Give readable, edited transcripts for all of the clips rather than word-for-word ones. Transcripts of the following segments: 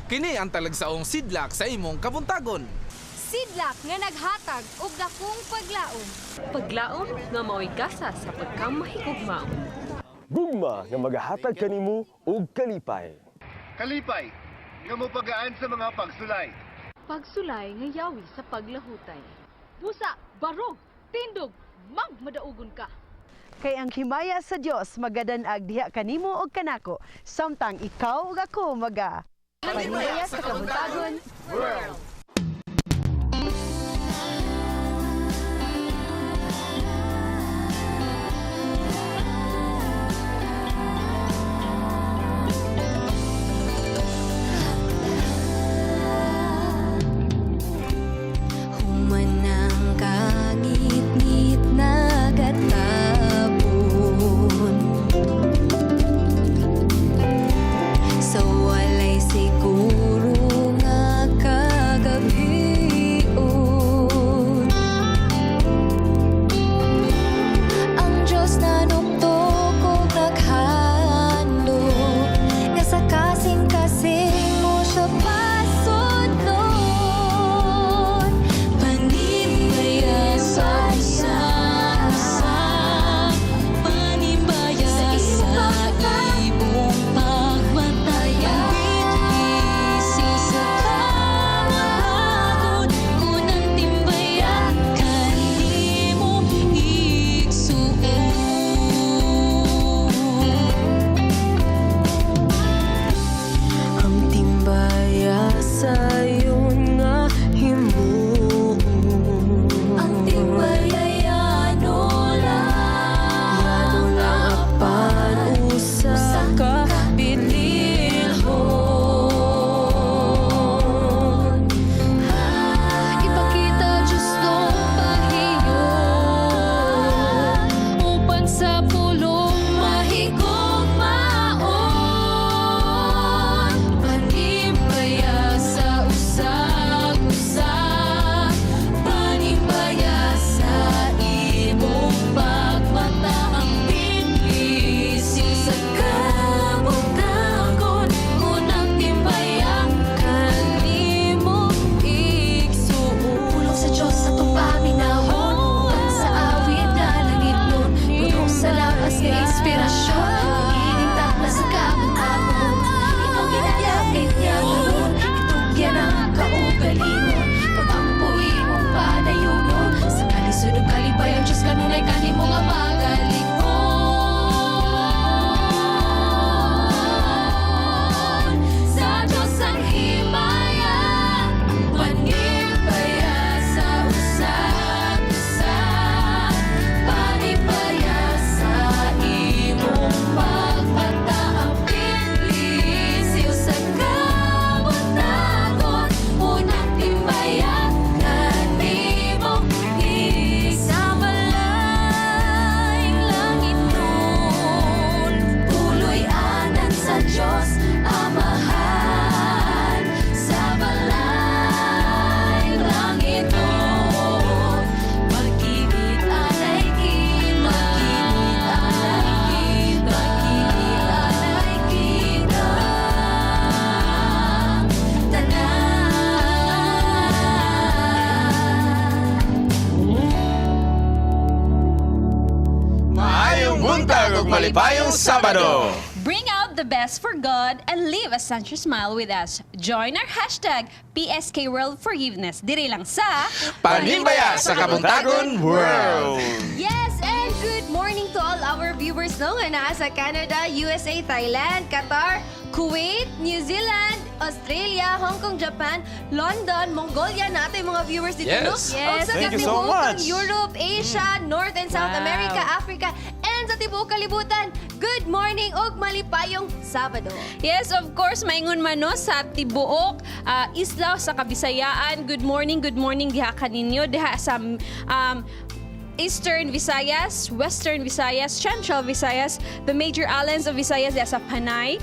Kini ang talagsaong sidlak sa imong Kabuntagon. Sidlak nga naghatag og dakong paglaom. Paglaom nga mao'y gasa sa pagkamahigugmaon. Gugma nga magahatag kanimo og kalipay. Kalipay, nga mopagaan sa mga pagsulay. Pagsulay nga yawi sa paglahutay. Busa, barog, tindog, magmadaugon ka. Kay ang himaya sa Dios magadanag diha kanimo og kanako, samtang ikaw ug ako Panimbaya sa Kabutagon World. Malipayong Sabado! Bring out the best for God and live a sunshine smile with us. Join our hashtag PSK World Forgiveness. Diri lang sa Panimbaya sa Kabuntagon World! Yes, and good morning to all our viewers no nga naa sa Canada, USA, Thailand, Qatar, Kuwait, New Zealand, Australia, Hong Kong, Japan, London, Mongolia, natin mga viewers dito, no? Yes. O sa Thank you so katibukan, much. Europe, Asia, North and South America, Africa, and sa tibuok kalibutan, good morning og malipayong Sabado. Yes, of course, maingon man no sa tibuok isla sa Kabisayaan. Good morning diha kaninyo diha sa Eastern Visayas, Western Visayas, Central Visayas, the major islands of Visayas diha sa Panay,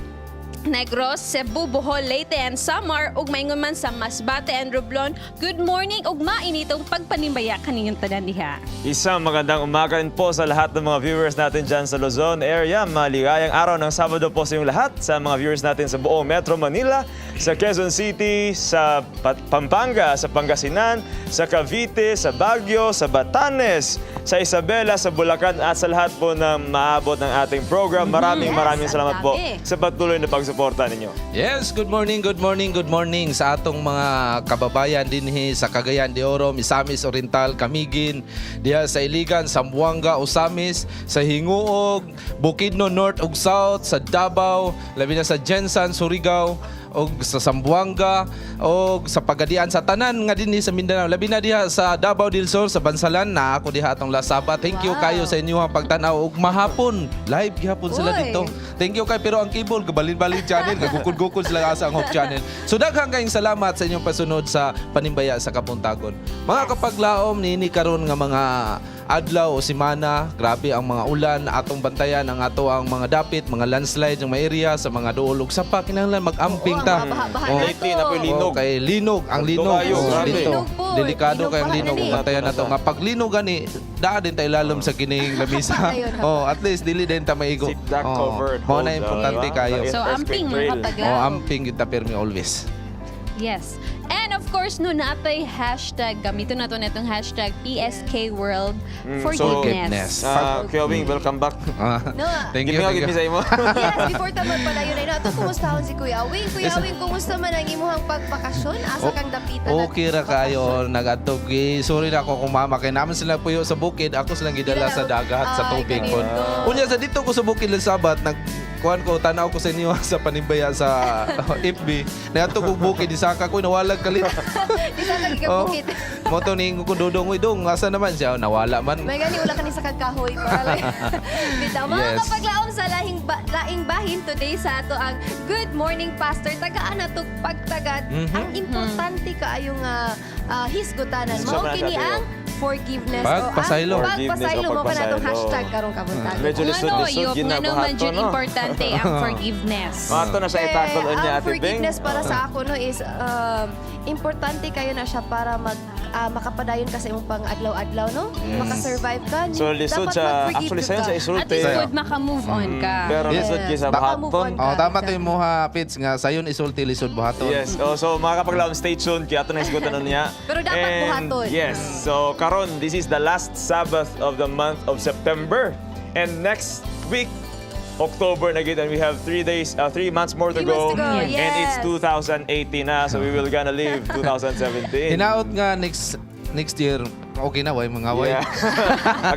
Negros, Cebu, Bohol, Leyte, and Samar, ug maingon man sa Masbate and Romblon. Good morning ug mainitong pagpanimbaya kaninyong tanan diha. Isang magandang umaga rin po sa lahat ng mga viewers natin dyan sa Luzon area. Maligayang araw ng Sabado po sa inyong lahat, sa mga viewers natin sa buong Metro Manila sa Quezon City, sa Pampanga, sa Pangasinan, sa Cavite, sa Baguio, sa Batanes, sa Isabela, sa Bulacan at sa lahat po na maabot ng ating program. Maraming salamat po sa patuloy na pagsuporta ninyo. Yes, good morning sa atong mga kababayan dinhi sa Cagayan de Oro, Misamis Oriental, Camiguin, diha sa Iligan, Zamboanga, Osamis, sa Hinguog, Bukidnon North ug South, sa Davao, labi na sa Jensan, Surigao, og sa Zamboanga, og sa Pagadian sa tanan nga dinhi sa Mindanao, labi na diha sa Davao del Sur, sa Bansalan na ako diha atong lasaba. Thank you kayo sa inyong pagtan-aw og mahapon live gihapon sila dito. Thank you kay pero ang cable gabalin-balin channel gagukod-gukod sila asa ang Hope channel. So daghang kayong salamat sa inyong pasunod sa Panimbaya sa Kabuntagon. Mga kapaglaom niini karon nga mga adlaw o simana, grabe ang mga ulan, atong bantayan ang ato ang mga dapit, mga landslide ng mga area sa mga duol ug sapa kinahanglan mag-amping ta. Lately na po linog. Kay linog, ang linog. Kayo, grabe. Dito. Linog po. Delikado Linog kay ang pa linog. gani. Bantayan nato nga pag linog gani, daa din tayo lalom sa kining lamisa. At least dili din ta maigo. Sit back, covered, Mao na hold, importante diba? kayo. So, amping mga kapaglaom. Amping kita permi always. Yes. And of course, no natay hashtag, gamiton nato netong hashtag PSK World Forgiveness. Kuya Wing, welcome back. No. Thank you. Give me sa imo. Yes, before ta magpadayon ay nato kumusta si Kuya Wing? Kuya Wing, kumusta man ang imong pagpakasyon? Asa kang dapitan? Okay ra kayo, nagadto. Sorry na ako kung mama kay naman sila puyo sa bukid, ako silang gidala sa dagat sa tubig kon. Unya sa dito ko sa bukid lang sabat kuan ko tanaw ko sa inyo sa Panimbaya sa FB. Nato ko bukid isaka ko nawalag kalit. Isa ka gigabukit. Mo to ning ko dudong dong asa naman siya nawala man. May gani ula ka ni sa kagkahoy para lang. Bitaw mga Yes. kapaglaom sa laing bahin today sa ato ang Good Morning Pastor. Tagaan na to pagtagad. Ang importante kaayong hisgutanan mo Sobrang kini sabi, ang forgiveness Pagpasaylo. Pagpasaylo mo ka na itong Pagpasaylo. hashtag karong Kabuntagon. Medyo Kung ano, lisod-lisod yung yun na ano man buhaton, dyan no? importante ang forgiveness. Mato na sa itakol niya, ang Ate Bing. forgiveness para sa ako no is importante kayo na siya para makapadayon ka sa imong pang-adlaw-adlaw no? Makasurvive ka. So lisod Dapat siya, mag-forgive actually sayon ka. sa At isulti. least good maka-move on ka. Pero Yes. lisod kisa Baka move buhaton. on ka. Tama to yung mga pits nga sayon isulti lisod buhaton. Yes. So mga kapaglaom, stay tuned kaya ato na isgutan niya. Pero dapat buhaton. Yes. So karon, this is the last Sabbath of the month of September. And next week, October na gid, and we have 3 months more to 3 go. months to go, And it's yes. 2018 na, so we will gonna leave 2017. Hinaot nga next year okay na way mga way. Yeah.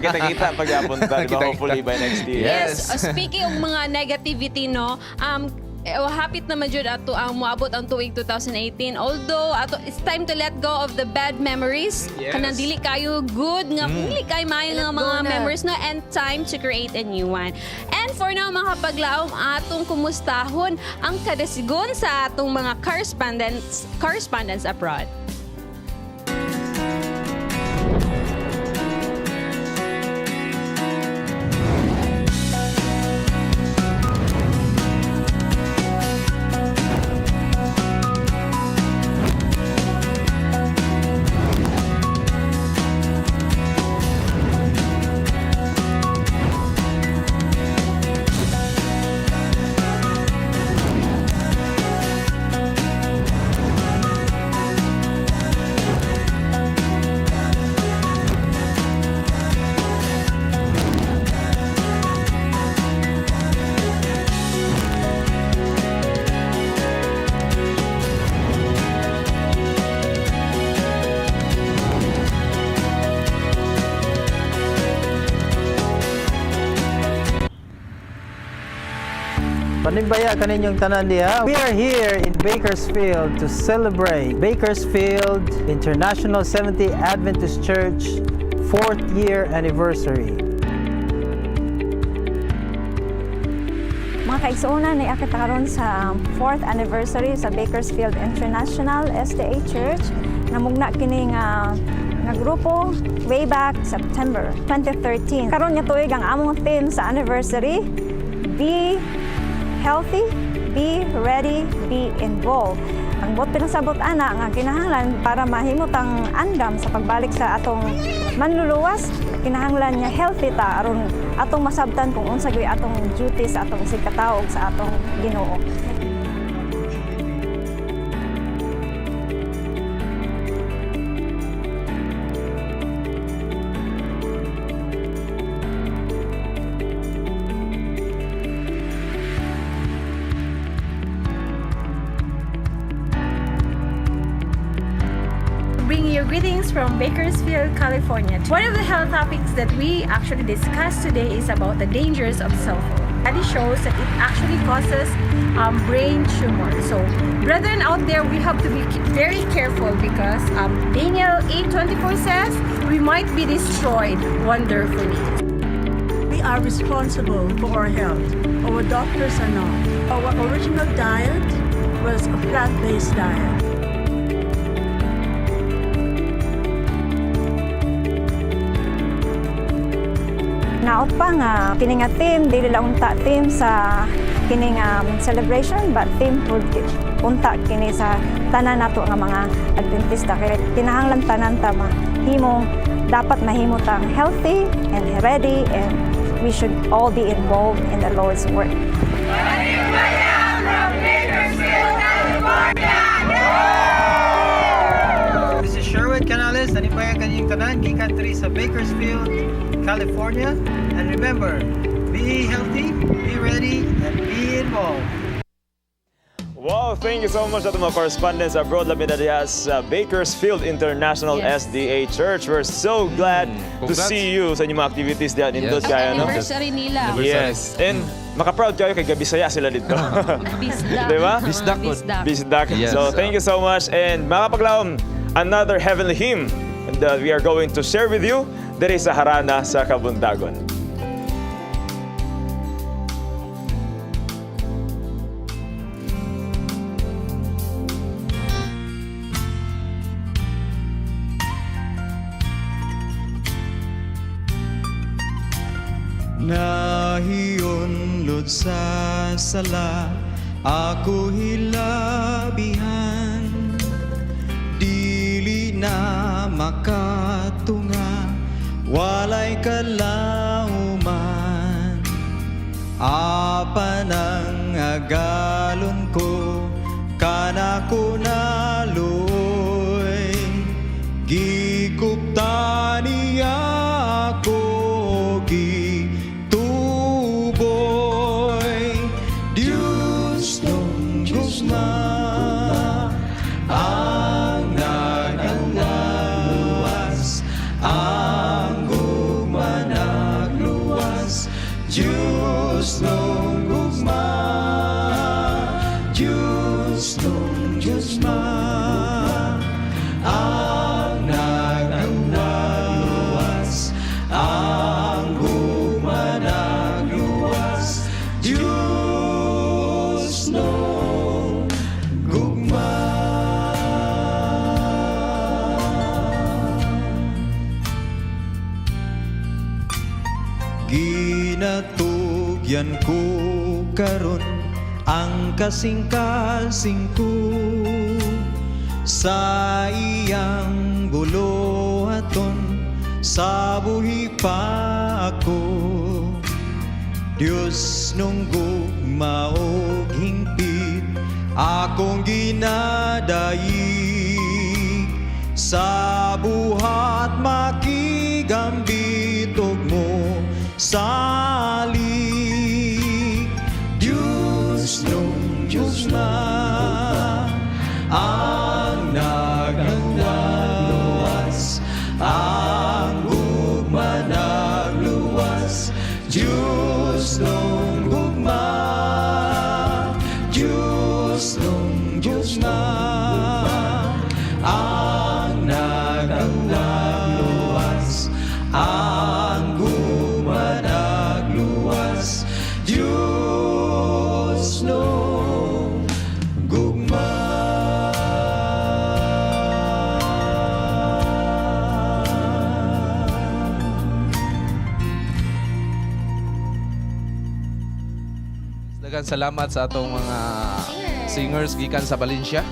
Pagkita-kita pag-apon ta, diba? Kita-kita. Hopefully by next year. Yes. Speaking of mga negativity, no, hapit naman dyan ato ang moabot ang tuig 2018. Although, ato, it's time to let go of the bad memories. Yes. Kanang dili kayo good, nga dili kayo maayo nga Let mga go na. memories na, and time to create a new one. And for now, mga kapaglaom, atong kumustahon ang kadasigon sa atong mga correspondents abroad. Panimbaya kaninyong tanan diha. We are here in Bakersfield to celebrate Bakersfield International Seventh-day Adventist Church 4th year anniversary. Mga kaigsuunan ay akit karon sa 4th anniversary sa Bakersfield International SDA Church. Namugna kini nga grupo way back September 2013. Karon nga tuig ang among theme sa anniversary, Be Healthy, Be Ready, Be Involved. Ang bot pinasabot ana nga kinahanglan para mahimot ang andam sa pagbalik sa atong manluluwas, kinahanglan niya healthy ta aron atong masabtan kung unsa gyud atong duty sa atong sigkataog sa atong Ginoo. from Bakersfield, California. One of the health topics that we actually discussed today is about the dangers of cell phone. Study shows that it actually causes brain tumor. So, brethren out there, we have to be very careful because Daniel 8:24 says we might be destroyed wonderfully. We are responsible for our health. Our doctors are not. Our original diet was a plant-based diet. Naot pa nga kini nga team dili lang unta team sa kini nga celebration but team pod unta kini sa tanan nato nga mga Adventista kay kinahanglan tanan ta mahimong dapat mahimo tang healthy and ready and we should all be involved in the Lord's work. This is Sherwood Canales, Panimbaya kanyang tanan, gikan diri sa Bakersfield, California. And remember, be healthy, be ready, and be involved. Wow, thank you so much sa mga correspondents abroad. Labi na diya sa Bakersfield International SDA Church. We're so glad to see you sa inyong mga activities diyan. Indot kaya, no? Anniversary nila. Yes. And maka-proud kayo kay Gabisaya sila dito. Bisdak. Di ba? Bisdak. Bisdak. Yes. So, thank you so much. And mga kapaglaom, another heavenly hymn that we are going to share with you diri sa Harana sa Kabuntagon. Nahiyonlod sa sala, ako hilabihan. Dili na makatunga, walay kalauman. Apan ang agalon ko, kanako naloy. Gikupta niya ako, ang nagluwas, ang gugma nagluwas, Diyos nung gugma, Diyos nung gugma, ang nagluwas, ang gugma nagluwas, Diyos nung ginatugyan ko karon ang kasing-kasing ko sa iyang buluhaton sa buhi pa ako. Diyos nung gugma og hingpit akong ginadaig sa buhat makigambit og mo salik. Diyos nung Diyos na ang nagluwas, ang gugma nagluwas, Diyos nung gugma, Diyos nung Diyos na ang nagluwas, ang gugma nagluwas, Diyos nung gugma. Daghang salamat sa atong mga singers gikan sa Valencia.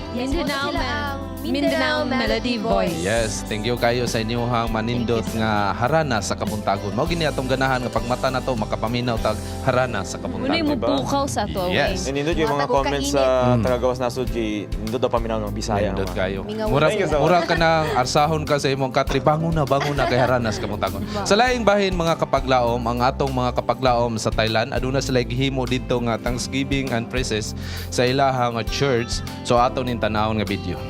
Mindanao Melody Voice. Yes, thank you kayo sa inyong manindot nga harana sa Kabuntagon. Mao gini atong ganahan nga pagmata na to makapaminaw tag harana sa Kabuntagon. Unay mo pukaw sa to. Yes. And nindot yung mga comments sa tagagawas nasod kay nindot daw paminaw ng Bisaya. Nindot kayo. Thank you so much. Mura ka nang arsahon ka sa imong katri. Bangon na kay harana sa Kabuntagon. Sa laing bahin mga kapaglaom, ang atong mga kapaglaom sa Thailand, aduna sila gihimo dito nga Thanksgiving and praises sa ilahang church. So ato ning tanawon nga video.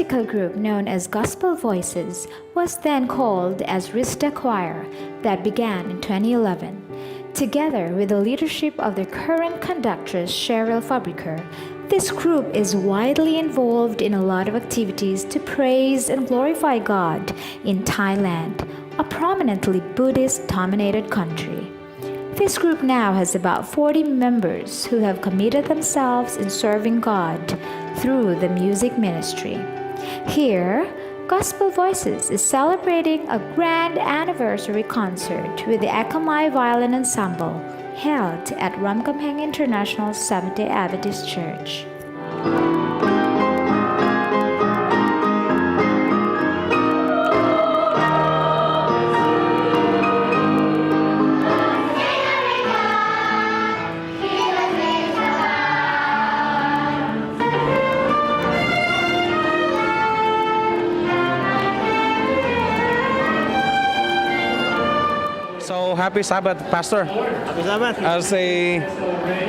musical group known as Gospel Voices was then called as Rista Choir that began in 2011. Together with the leadership of their current conductress Cheryl Fabriker, this group is widely involved in a lot of activities to praise and glorify God in Thailand, a prominently Buddhist-dominated country. This group now has about 40 members who have committed themselves in serving God through the music ministry. Here, Gospel Voices is celebrating a grand anniversary concert with the Akamai Violin Ensemble held at Ramkhamhaeng International Seventh-day Adventist Church. So happy Sabbath, Pastor. Happy Sabbath. As a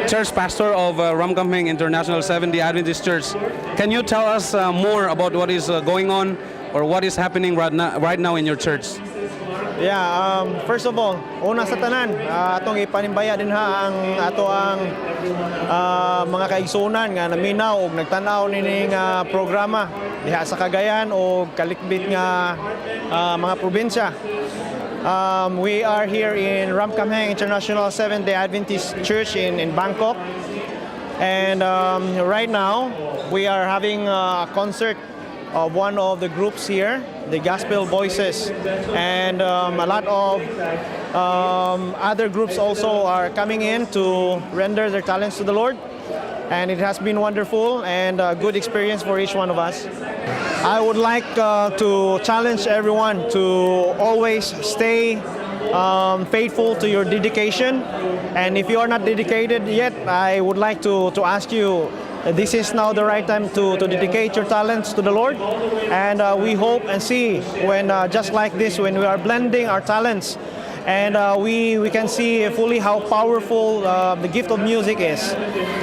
church pastor of Ramkhamhaeng International Seventh-day Adventist Church, can you tell us more about what is going on or what is happening right now in your church? Yeah, first of all, una sa tanan, atong ipanimbaya din ha ang ato ang mga kaigsunan nga naminaw ug nagtan-aw nining programa diha sa Cagayan o kalikbit nga mga probinsya. We are here in Ramkhamhaeng International Seventh-day Adventist Church in Bangkok, and right now we are having a concert of one of the groups here, the Gospel Voices, and a lot of other groups also are coming in to render their talents to the Lord, and it has been wonderful and a good experience for each one of us. I would like to challenge everyone to always stay faithful to your dedication, and if you are not dedicated yet, I would like to ask you, this is now the right time to dedicate your talents to the Lord, and we hope and see when just like this, when we are blending our talents, and we can see fully how powerful the gift of music is.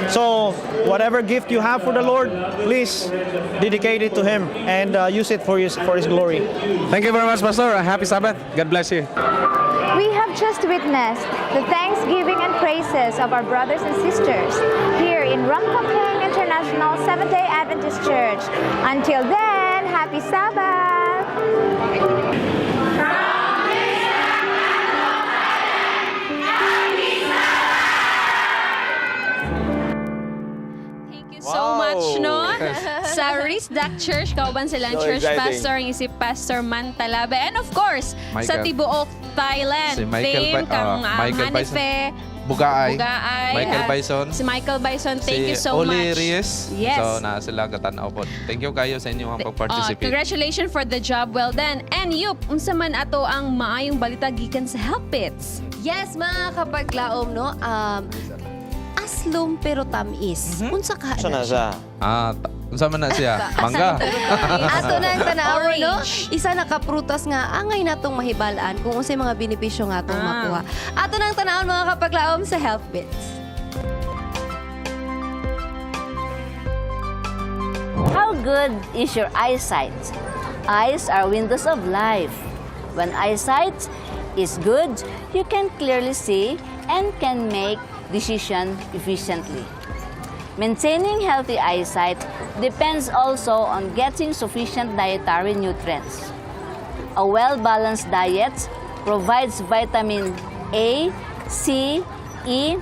So whatever gift you have for the Lord, please dedicate it to Him and use it for His glory. Thank you very much, Pastor. Happy Sabbath. God bless you. We have just witnessed the thanksgiving and praises of our brothers and sisters here in Ramkhamhaeng International Seventh-day Adventist Church. Until then, happy Sabbath! So much, no? Sa Risdak Church, kauban silang So church exciting. pastor, ang si Pastor Mantalabe. And of course, sa Michael. Tibuok, Thailand. Si Michael Team, kang Michael Bison. Hanife, Bugaay. Bugaay. Michael Bison. Si Michael Bison, thank you so Oli much. Reyes. Yes. So, na sila katanaw po. Thank you kayo sa inyong pag-participate. Congratulations for the job well done. And yup, unsa man ato ang maayong balita gikan sa Help It's. Yes, mga kapaglaom, no? Aslom pero tamis. Unsa ka Saan na siya? Unsa man na siya? Mangga. Ato na ang tanaw, no? Orange. Isa nakaprutas nga angay natong mahibalaan kung unsay mga benepisyo nga atong makuha. Ato na ang tanaw, mga kapaglaom, sa Health Bits. How good is your eyesight? Eyes are windows of life. When eyesight is good, you can clearly see and can make decisions efficiently. Maintaining healthy eyesight depends also on getting sufficient dietary nutrients. A well-balanced diet provides vitamin A, C, E,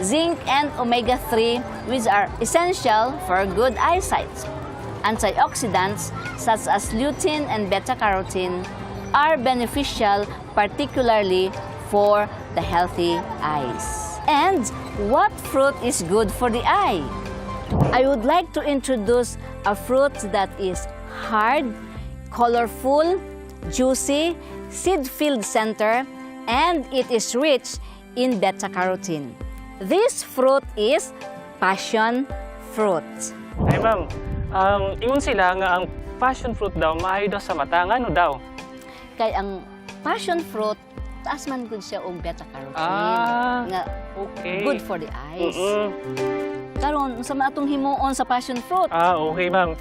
zinc, and omega-3, which are essential for good eyesight. Antioxidants such as lutein and beta-carotene are beneficial, particularly for the healthy eyes. And what fruit is good for the eye? I would like to introduce a fruit that is hard, colorful, juicy, seed-filled center, and it is rich in beta-carotene. This fruit is passion fruit. Ay ma'am, ingon sila nga ang passion fruit daw maayo daw sa mata, nga ano daw? Kay ang passion fruit, taas man good siya og beta-carotene. Nga okay. Good for the eyes. Karon sa atong himuon sa passion fruit. Okay ma'am.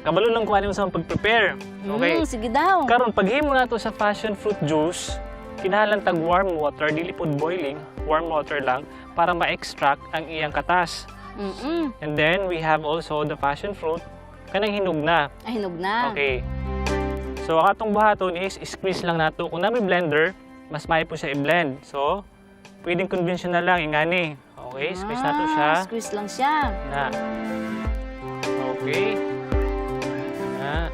kabalo lang kuha nimo sa pag-prepare. Okay. Sige daw. Karon paghimo nato sa passion fruit juice, kinahanglan tag warm water, dili pod boiling, warm water lang para ma-extract ang iyang katas. And then we have also the passion fruit kanang hinog na. Hinog na. Okay. So ang atong buhaton is squeeze lang nato. Kung na may blender, mas maayo po siya i-blend. So pwedeng conventional lang ingani. Okay, squeeze nato siya. Squeeze lang siya. Na. Okay. Na.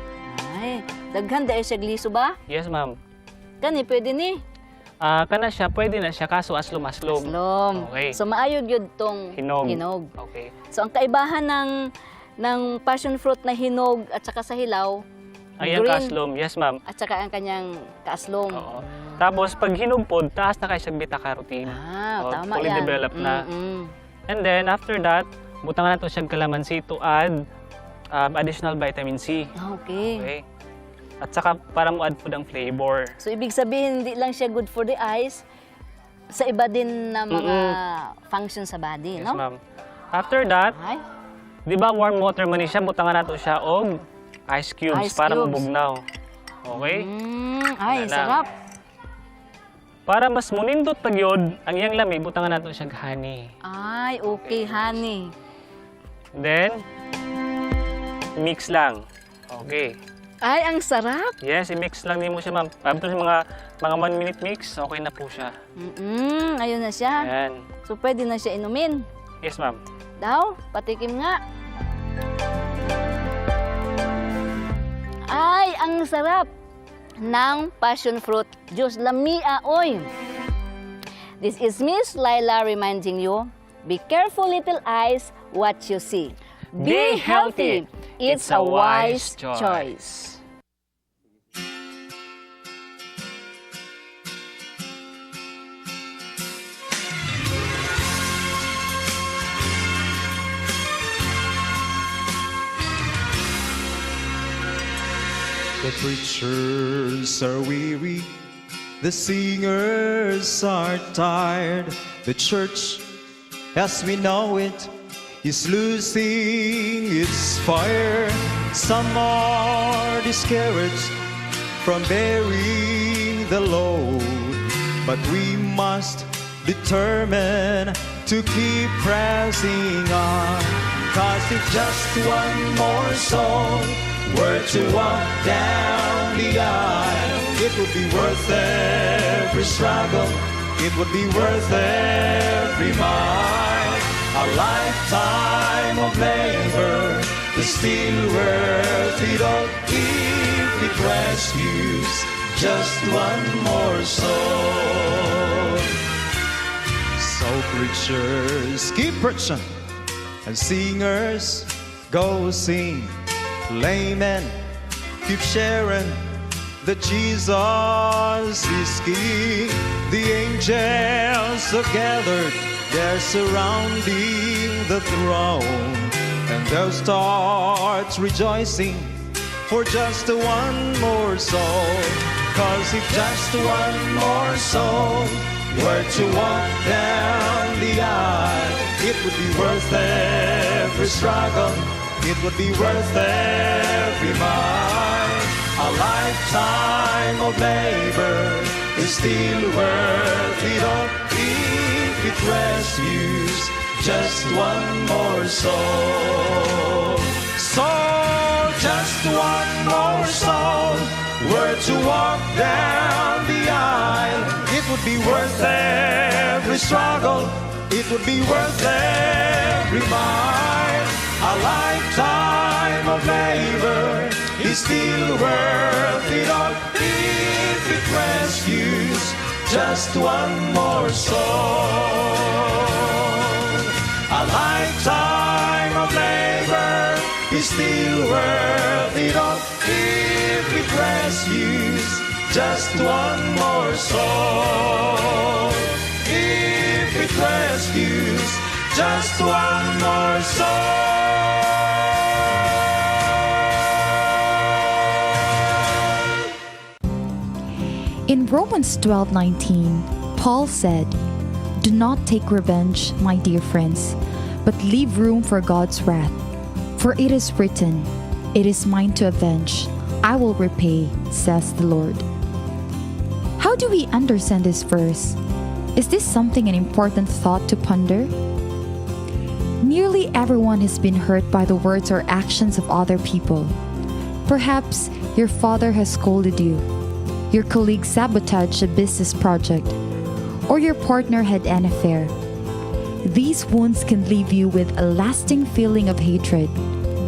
Ay, daghan dahil siya gliso ba? Yes, ma'am. Kani, pwede ni? Kana siya, pwede na siya, kaso aslom-aslom. Okay. So, maayod yun tong hinog. Okay. So, ang kaibahan ng passion fruit na hinog at saka sa hilaw, ay, ang green, kaaslom. Yes, ma'am. at saka ang kanyang kaaslom. Oo. Tapos, pag hinog po, taas na kayo sa beta-carotene. Tama fully yan. developed na. And then, after that, butangan nato siyang kalamansi to add additional vitamin C. Okay. At saka para mo add food ang flavor. So, ibig sabihin, hindi lang siya good for the eyes, sa iba din na mga function sa body, Yes, no? ma'am. After that, di ba warm water man siya, butangan nato siya og ice cubes para mabugnaw. Okay? Ay, sarap. Para mas munindot pagyod ang iyang lami, butangan nato siya honey. Ay, okay, honey. Then, mix lang. Okay. Ay, ang sarap. Yes, i-mix lang din mo siya, ma'am. After mga 1 minute mix, okay na po siya. Ayun na siya. Ayan. So, pwede na siya inumin. Yes, ma'am. Daw, patikim nga. Ay, ang sarap ng passion fruit juice. Lamia, oy! This is Miss Laila reminding you, be careful, little eyes, what you see. Be healthy. It's a wise choice. The preachers are weary, the singers are tired. The church, as we know it, is losing its fire. Some are discouraged from bearing the load, but we must determine to keep pressing on. 'Cause if just one more soul were to walk down the aisle, it would be worth every struggle, it would be worth every mile. A lifetime of labor is still worth it all if it rescues just one more soul. So preachers, keep preaching, and singers, go sing. Laymen, keep sharing that Jesus is King. The angels are gathered, they're surrounding the throne, and they'll start rejoicing for just one more soul. 'Cause if just one more soul were to walk down the aisle, it would be worth every struggle, it would be worth every mile. A lifetime of labor is still worth it all if it rescues just one more soul. So just one more soul were to walk down the aisle, it would be worth every struggle, it would be worth every mile. A lifetime of labor is still worth it all if it rescues just one more soul. A lifetime of labor is still worth it all if it rescues just one more soul. If it rescues just one more soul. In Romans 12:19, Paul said, "Do not take revenge, my dear friends, but leave room for God's wrath. For it is written, It is mine to avenge. I will repay, says the Lord. How do we understand this verse? Is this something an important thought to ponder? Nearly everyone has been hurt by the words or actions of other people. Perhaps your father has scolded you, your colleague sabotaged a business project, or your partner had an affair. These wounds can leave you with a lasting feeling of hatred,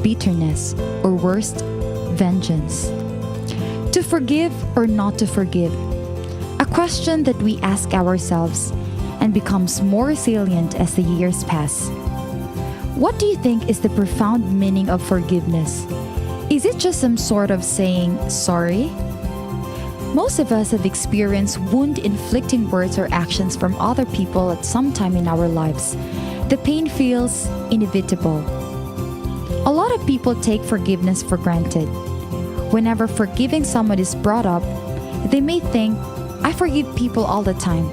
bitterness, or worst, vengeance. To forgive or not to forgive? A question that we ask ourselves and becomes more salient as the years pass. What do you think is the profound meaning of forgiveness? Is it just some sort of saying sorry? Most of us have experienced wound-inflicting words or actions from other people at some time in our lives. The pain feels inevitable. A lot of people take forgiveness for granted. Whenever forgiving someone is brought up, they may think, I forgive people all the time.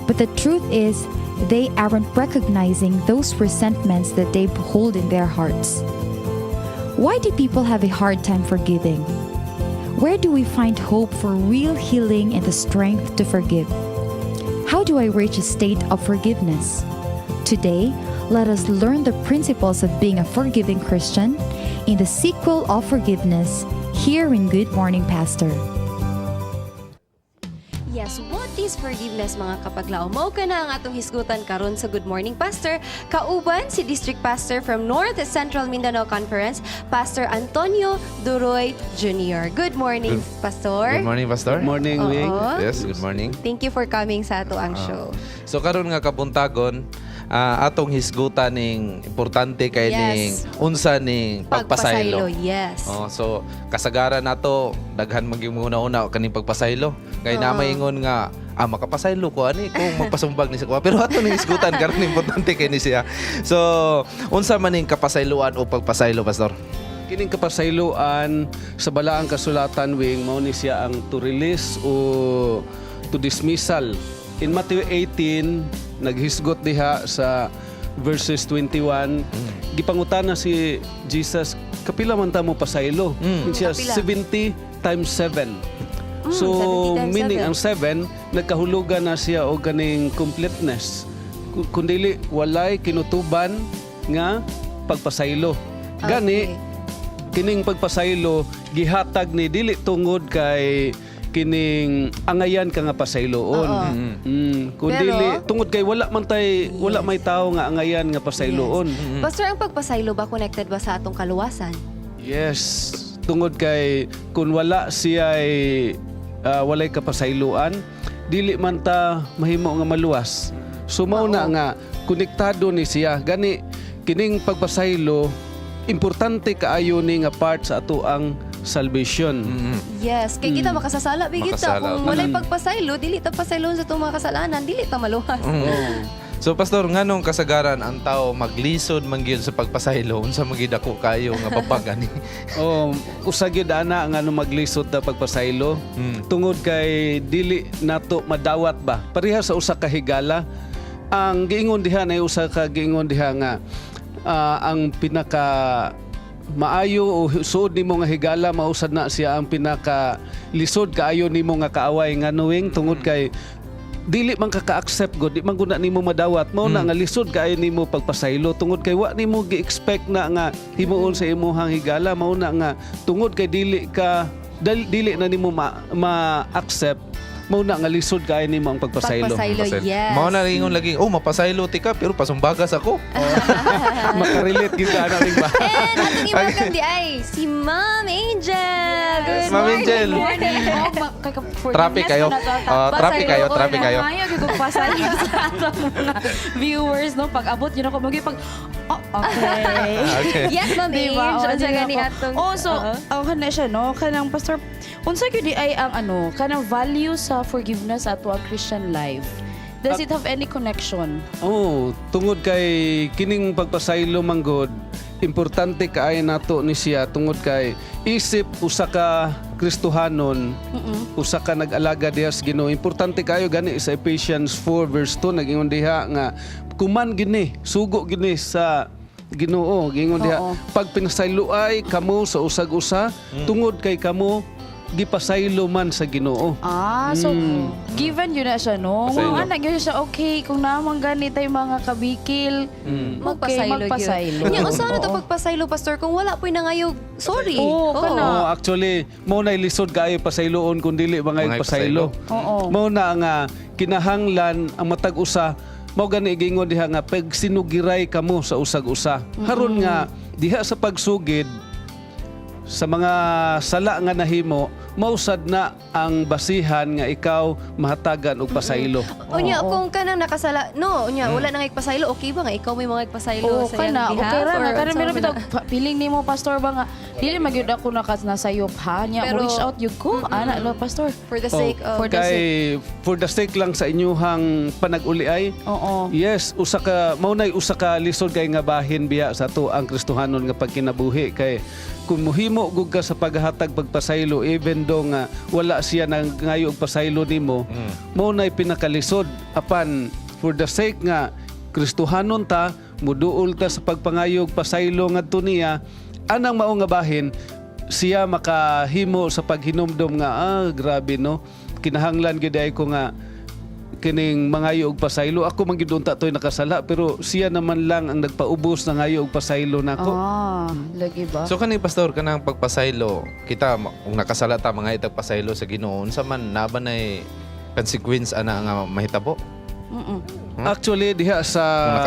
But the truth is, they aren't recognizing those resentments that they hold in their hearts. Why do people have a hard time forgiving? Where do we find hope for real healing and the strength to forgive? How do I reach a state of forgiveness? Today, let us learn the principles of being a forgiving Christian in the sequel of forgiveness here in Good Morning Pastor. Yes, what is forgiveness mga kapaglaw? Mao ka na ang atong hisgutan karon sa Good Morning Pastor. Kauban si District Pastor from North Central Mindanao Conference, Pastor Antonio Duroy Jr. Good morning, Pastor. Good morning, Pastor. Good morning, Wing. Yes, good morning. Thank you for coming sa ato ang show. So karon nga Kabuntagon, atong hisgutan ning importante kay ning unsa ning pagpasaylo. Yes. So kasagaran nato daghan maging una kaning pagpasaylo. Kay na maingon nga makapasaylo ko ani kung magpasumbag ni sa kuha. Pero ato ning hisgutan karon importante kay ni siya. So unsa man ning kapasayloan o pagpasaylo, Pastor? Kining kapasayloan sa balaang kasulatan, Wing, mao ni siya ang to release o to dismissal. In Matthew 18, naghisgot diha sa verses 21, gipangutana si Jesus, kapila man ta mo pasaylo? Siya 70 times 7. So, meaning ang 7, nagkahulugan na siya o ganing completeness. Kundili, walay kinutuban nga pagpasaylo. Gani, kining pagpasaylo, gihatag ni dili tungod kay kining angayan ka nga pasayloon. Kundili tungod kay wala may tao nga angayan nga pasayloon. Pastor, ang pagpasaylo ba connected ba sa atong kaluwasan? Yes, tungod kay kun wala siya ay walay kapasayloan, dili man ta mahimo nga maluwas. So mao na nga konektado ni siya. Gani kining pagpasaylo importante kaayo ni nga part sa ato ang salvation. Yes, kay kita makasasala bigita kung walay pagpasaylo, dili ta pasaylon sa itong mga kasalanan, dili ta maluwas. So Pastor, nganong kasagaran ang tao maglisod man gyud sa pagpasaylo unsa magidako kayo nga babagani? Usa gyud ana nga maglisod ta pagpasaylo. Tungod kay dili nato madawat ba. Pareha sa usa ka higala, ang giingon diha na usa ka giingon diha nga ang pinaka maayo o suod nimo nga higala mausad na siya ang pinaka lisod kaayo nimo nga kaaway nga Wing, tungod kay dili man ka-accept god, di man guna nimo madawat, mao na nga lisod kaayo nimo pagpasaylo tungod kay wa nimo gi-expect na nga himuon sa imong higala, mao na nga tungod kay dili na nimo ma-accept, mao na nga lisod kaayo nimo ang pagpasaylo. Yes. Mao na ingon lagi, mapasaylo ti ka pero pasumbagas ako. Makarelate gyud ana ning ba. And atong i-welcome di ay si Ma'am Angel. Good Ma'am Angel. Traffic kayo. Traffic kayo. Ayaw gyud kog pasaylo sa atong mga viewers no pag abot yun ako pag okay. Yes, Ma'am Angel. Unsa gani atong kana siya no kanang Pastor unsa gyud di ay ang kanang value sa forgiveness ato ang Christian life. Does it have any connection? Tungod kay kining pagpasaylo manggod, importante kaayo nato ni siya tungod kay isip usa ka Kristohanon, usa ka nag-alaga diha sa Ginoo. Importante kaayo gani sa Ephesians 4 verse 2 nag-ingon diha nga kuman gini, sugo gini sa Ginoo, gingon diha, pag pinasaylo ay kamo sa usag-usa, tungod kay kamo gipasaylo man sa Ginoo. So given yun na siya, no? Pasaylo. Mga anak yun siya, okay, kung naman ganit ay mga kabikil, Magpasaylo. magpasaylo. Nya, usa na to pagpasaylo, pastor, kung wala po'y nangayog. Sorry. Actually, mo na lisod kaayo pasayloon kung dili mga pasaylo. Mo na nga kinahanglan ang matag usa, mao gani gingon diha nga pag sinugiray kamo sa usag-usa. Haron nga diha sa pagsugid sa mga sala nga nahimo, mausad na ang basihan nga ikaw mahatagan og pasaylo. Unya, kung kanang nakasala, wala nang igpasaylo, okay ba nga ikaw may mga igpasaylo sa iyang behalf? Okay ra na, or kanang meron sa bitaw, piling nimo pastor ba nga, dili magyud ako nasayop ha, nya Pero- reach out yun ko, ana, no, pastor. For the sake of... For the sake lang sa inyuhang panag-uliay. Yes, maunay usa ka lisod kay nga bahin biya sa to ang Kristohanon nga pagkinabuhi kay kung muhimo gud ka sa paghatag pagpasaylo even though nga wala siya nang ngayo og pasaylo nimo, maunay pinakalisod apan for the sake nga Kristohanon ta, muduol ta sa pagpangayog pasaylo ngadto niya, anang mao nga bahin siya makahimo sa paghinumdom nga grabe no, kinahanglan gid ay ko nga kining mangayo og pasaylo. Ako man gid unta toy nakasala pero siya naman lang ang nagpaubos na ngayo og pasaylo nako. Lagi ba? So kanang pastor kanang pagpasaylo, kita kung nakasala ta mga itag pasaylo sa Ginoo, unsa man naban ay consequence ana nga mahitabo? Actually diha sa kung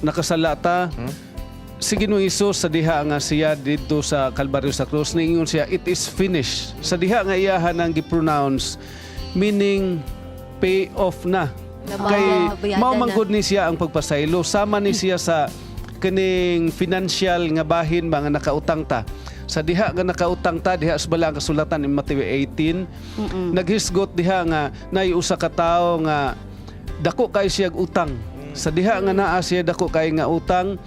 nakasala ta, si Ginoong Hesus sa diha nga siya dito sa Kalbaryo sa krus niingon siya it is finished. Sa diha nga iyahan ang gi-pronounce meaning pay off na. Kay mao manggod ni siya ang pagpasaylo, sama ni siya sa kining financial nga bahin mga nakautang ta. Sa diha nga nakautang ta diha sa balang kasulatan in Matthew 18, naghisgot diha nga nay usa ka tawo nga dako kay siya utang. Sa diha nga naa siya dako kay nga utang,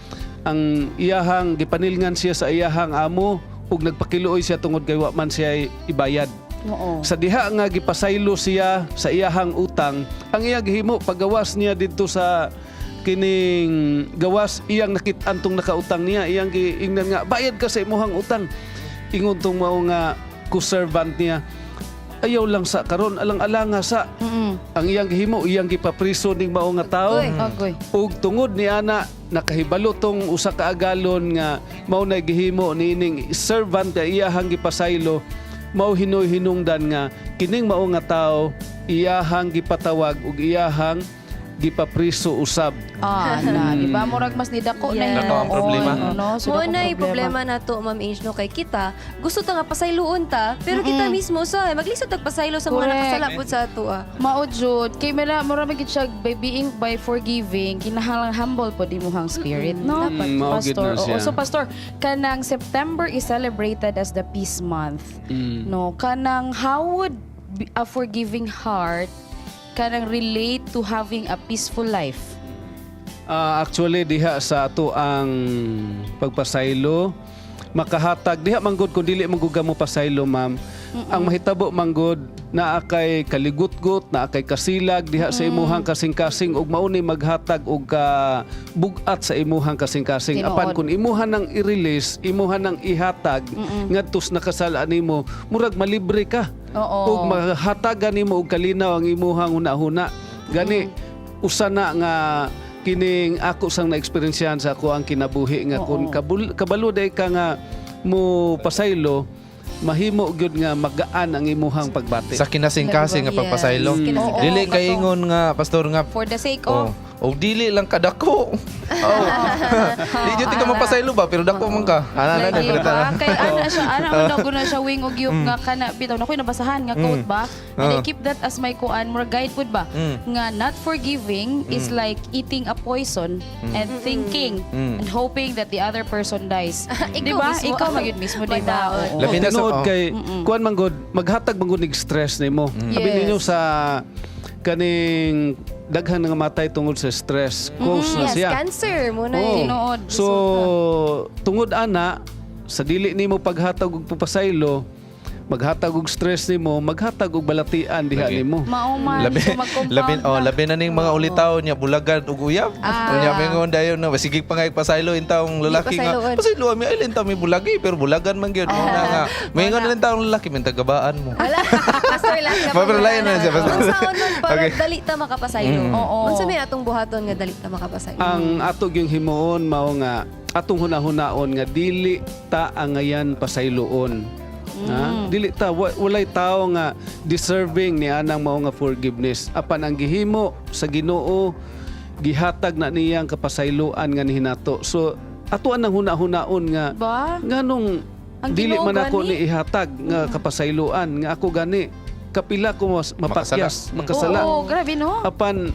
ang iyahang gipanilngan siya sa iyahang amo ug nagpakiluoy siya tungod kay wa man siya ibayad. Sa diha nga gipasaylo siya sa iyahang utang, ang iyang gihimo paggawas niya didto sa kining gawas iyang nakit-an tong nakautang niya, iyang giingnan nga bayad ka sa imuhang utang. Ingon tong mao nga ku-servant niya, ayaw lang sa karon alang-alanga sa ang iyang gihimo, iyang gipapriso ning mao nga tawo. Ug tungod ni ana nakahibalo tong usa ka agalon nga mao na gihimo niining servant nga iyahang gipasaylo, mao hinoy-hinungdan nga kining mao nga tawo iyahang gipatawag ug iyahang gipapriso usab. Di ba murag mas nidako na Dako ang problema. Mo na problema na to, Ma'am Ange, no, kay kita gusto ta nga pasayloon ta, pero kita mismo sa maglisod tag pasaylo sa mga nakasala pud sa ato. Mao jud kay murag gid siya by forgiving, kinahanglan humble pod imuhang spirit, no? Pastor. So pastor, kanang September is celebrated as the peace month. No, kanang how would a forgiving heart kanang relate to having a peaceful life? Actually diha sa ato ang pagpasaylo makahatag diha manggod kun dili manggod mo pasaylo, ma'am. Ang mahitabo manggod naa kay kaligut-gut, naa kay kasilag diha sa imuhang kasing-kasing ug mao ni maghatag og bugat sa imuhang kasing-kasing. Apan kun imuhan nang i-release, imuhan nang ihatag ngadtos nakasala nimo, murag malibre ka. Ug mahatagan nimo og kalinaw ang imuhang hunahuna. Gani usa na nga kining ako sang na-experiencehan sa ako ang kinabuhi nga kun kabalo day ka nga mo pasaylo, mahimo gyud nga magaan ang imuhang pagbati. Sa kinasing-kasing nga pagpasaylo. Dili kay ingon nga pastor nga for the sake of o dili lang kadako. Di jud ka mapasaylo ba pero dako man ka. Ana na kay ana siya man siya wing og yup nga kana bitaw na koy nabasahan nga quote ba. And I keep that as my kuan more guide pud ba nga not forgiving is like eating a poison and thinking and hoping that the other person dies. Di ba? Ikaw magyud mismo di ba? Labi na sa kay kuan manggod maghatag manggod nig stress nimo. Abi ninyo sa kaning daghan nga matay tungod sa stress, cause na siya. Cancer mo na tinuod. So tungod ana sa dili nimo paghatag og papasaylo, maghatag og stress nimo, maghatag og balatian diha nimo. Mauman, Labi, so mag-compound labi na ning mga ulitaw niya bulagan ug uyab. Unya mingon dayon na sige pa nga pasaylo intawong lalaki nga. Pasaylo mi ay lintaw mi bulagi pero bulagan man gyud nga. Mingon lintawong lalaki men tagabaan mo. Pastor lang ka. Pero lain na siya. Kung saan nun para dali ta makapasaylo. Oo. Unsa may atong buhaton nga dali ta makapasaylo? Ang atog yung himuon mao nga atong hunahunaon nga dili ta angayan pasayloon. Dili ta walay tao nga deserving ni anang mao nga forgiveness. Apan ang gihimo sa Ginoo gihatag na niyang kapasayloan nga nihinato. So ato nang hunahunaon nga nganong dili man ako ni ihatag nga kapasayloan nga ako gani kapila ko mapakyas makasala. Oo, grabe no. Apan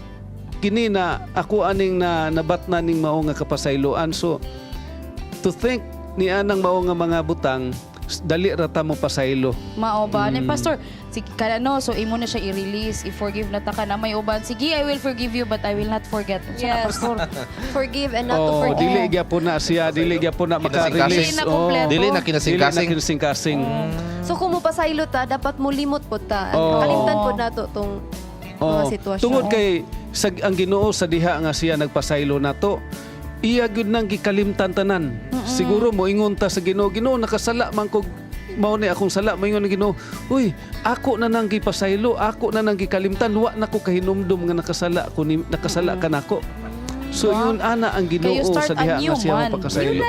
kini na ako aning nabatna ning mao nga kapasayloan. So to think ni anang mao nga mga butang dali ra ta mo pasaylo. Mao ba? Pastor, sige kana no, so imo na siya i-release, i-forgive na ta ka na may uban. Sige, I will forgive you but I will not forget. Yes. Forgive and not to forget. Dili gyapon na siya, dili gyapon na maka-release. Dili na kinasing-kasing. So kung mo pasaylo ta, dapat mo limot po ta. Kalimtan po nato tong mga sitwasyon. Tungod kay ang Ginoo sa diha nga siya nagpasaylo nato, iya gyud nang gikalimtan tanan. Siguro mo ingon ta sa Ginoo, Ginoo nakasala man kog mao ni akong sala, moingon ng Ginoo, uy, ako na nang gipasaylo, ako na nang gikalimtan, wa nako kahinumdum nga nakasala ka nako. So yun ana ang Ginoo sa diha nga siya mapakasaylo.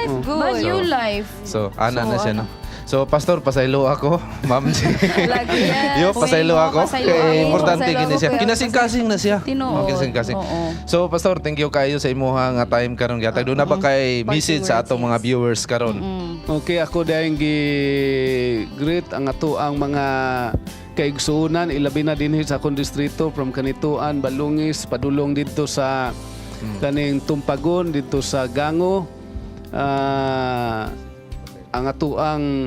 New life. So ana na siya no. So, Pastor, pasaylo ako. Ma'am, lagi yan. Yo, pasaylo ako. Importante gini siya. Kinasing-kasing na siya. Kinasing-kasing. So, Pastor, thank you kayo sa imuha nga time karon gyatag. Doon na ba kay message sa atong mga viewers karon? Okay, ako dahil greet ang ato ang mga kaigsuunan, ilabi na dinhi sa akong distrito from Kanituan, Balungis, padulong dito sa kaning Tumpagon, dito sa Gango. Ang ato ang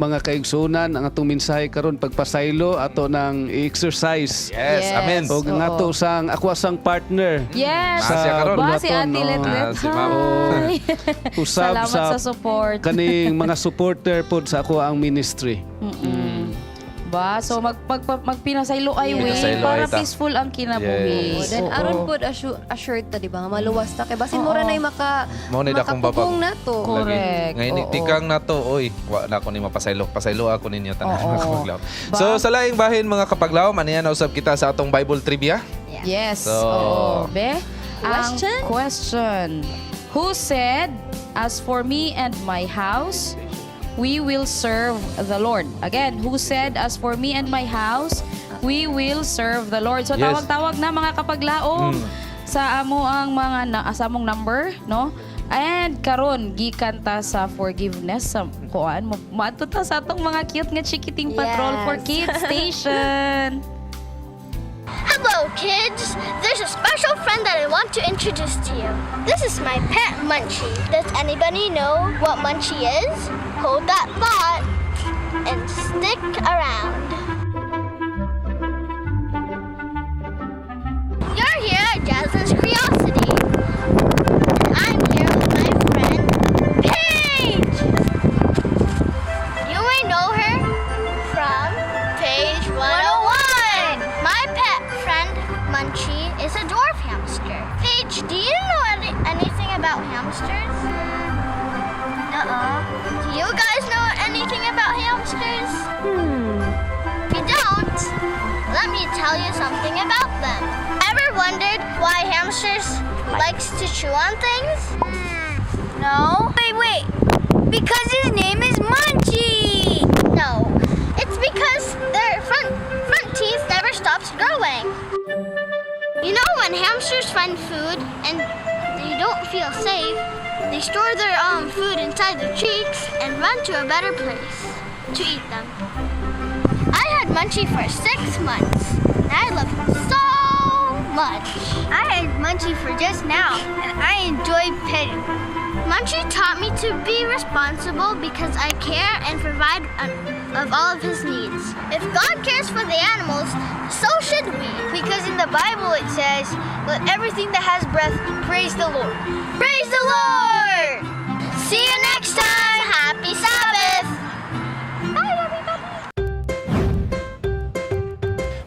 mga kaigsunan, ang atong mensahe karon pagpasaylo ato ng i-exercise. Yes, amen. O ang ato sang ako sang partner. Yes. Sa karon. Si Ate Letlet. Si Ma'am. Usab salamat sa support. Kaning mga supporter pod sa ako ang ministry. Ba? So magpinasaylo ay way para peaceful ang kinabuhi. Yes. Then aron pod assured ta di ba nga maluwas ta kay basin mura nay makapugong nato. Correct. Ngayon tikang nato oy, wa na ko ni mapasaylo. Pasaylo ako ninyo tanan mga kapaglaw. So sa laing bahin mga kapaglaw, maniya na usab kita sa atong Bible trivia. Yes. So, Be, question. Who said, "As for me and my house, we will serve the Lord"? Again, who said, "As for me and my house, we will serve the Lord"? So tawag-tawag na mga kapaglaom sa amo ang mga sa among number, no? And karon gikan ta sa forgiveness sa kuan mo. Maadto ta sa atong mga cute nga chikiting patrol for kids station. Hello, kids! There's a special friend that I want to introduce to you. This is my pet Munchie. Does anybody know what Munchie is? Hold that thought and stick around. You're here at Jasmine's Curiosity. And I'm here with my friend, Paige! You may know her from page 101. My pet friend, Munchie, is a dwarf hamster. Paige, do you know anything about hamsters? Do you guys know anything about hamsters? If you don't, let me tell you something about them. Ever wondered why hamsters likes to chew on things? No? Wait. Because his name is Munchie! No. It's because their front teeth never stops growing. You know when hamsters find food and they don't feel safe, they store their food inside their cheeks and run to a better place to eat them. I had Munchie for 6 months and I love him so much. I had Munchie for just now and I enjoy petting. Munchie taught me to be responsible because I care and provide of all of his needs. If God cares for the animals, so should we. Because in the Bible it says, "Let everything that has breath praise the Lord." Praise the Lord! See you next time! Happy Sabbath! Bye, everybody!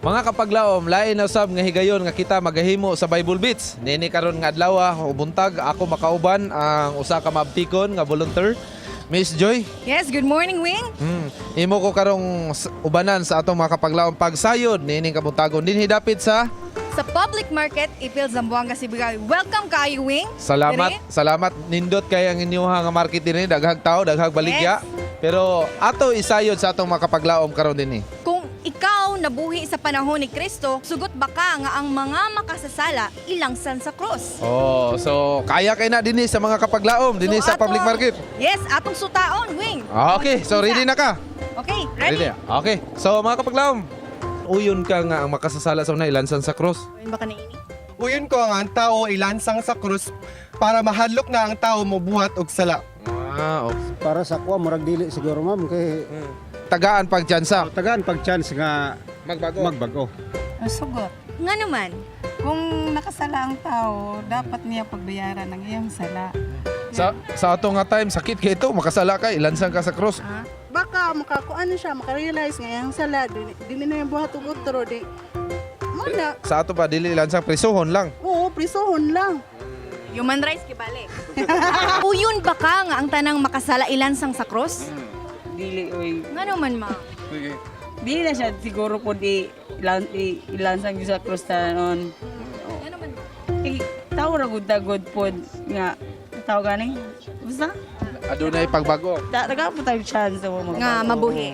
Mga kapaglaom, lain na usab nga higayon nga kita magahimo sa Bible Beats. Nini karon nga adlaw o buntag ako makauban ang usa ka maabtikon nga volunteer. Miss Joy. Yes, good morning, Wing. Imo ko karong ubanan sa atong mga kapaglaom pagsayod nining Kabutagon dinhi dapit sa public market, Ipil, Zamboanga, Sibugay. Welcome kayo, Wing. Salamat nindot kay ang inyuha nga market dinhi daghag tao, daghag baligya. Pero ato isayod sa atong mga kapaglaom karon dinhi. Kung ikaw nabuhi sa panahon ni Kristo, sugot baka nga ang mga makasasala ilangsan sa krus. Oh, so kaya kay na dinhi sa mga kapaglaom dinhi sa public market. Yes, atong sutaon, Wing. Okay, so ready na ka? Okay, ready. Okay. So mga kapaglaom, uyon ka nga ang makasasala sa una ilansan sa cross. Uyon ba ka niini? Uyon ko nga ang tao ilansang sa krus para mahadlok na ang tao mobuhat og sala. Para sa kuha murag dili siguro ma'am kay tagaan pagtsansa. Tagaan pagchance nga magbago. Sugot. Nga naman, kung nakasala ang tao, dapat niya pagbayaran ng iyang sala. Sa ato nga time sakit kay ito makasala ka ilansan ka sa cross. Baka makakuan siya, makarealize nga yung sala, di na yung buhat og utro, di. Mana? Sa ato pa dili ilansan prisuhon lang. Oo, prisuhon lang. Human rights kibali. Uyon ba ka nga ang tanang makasala ilansang sa cross? Dili oy. Nga naman, ma. Dili na siya siguro po ilansang sa cross ta noon. Nga naman. Tao ra gud tagod pod nga tao gani. Basta adunay pagbago. Taga po tayo chance mo nga mabuhi.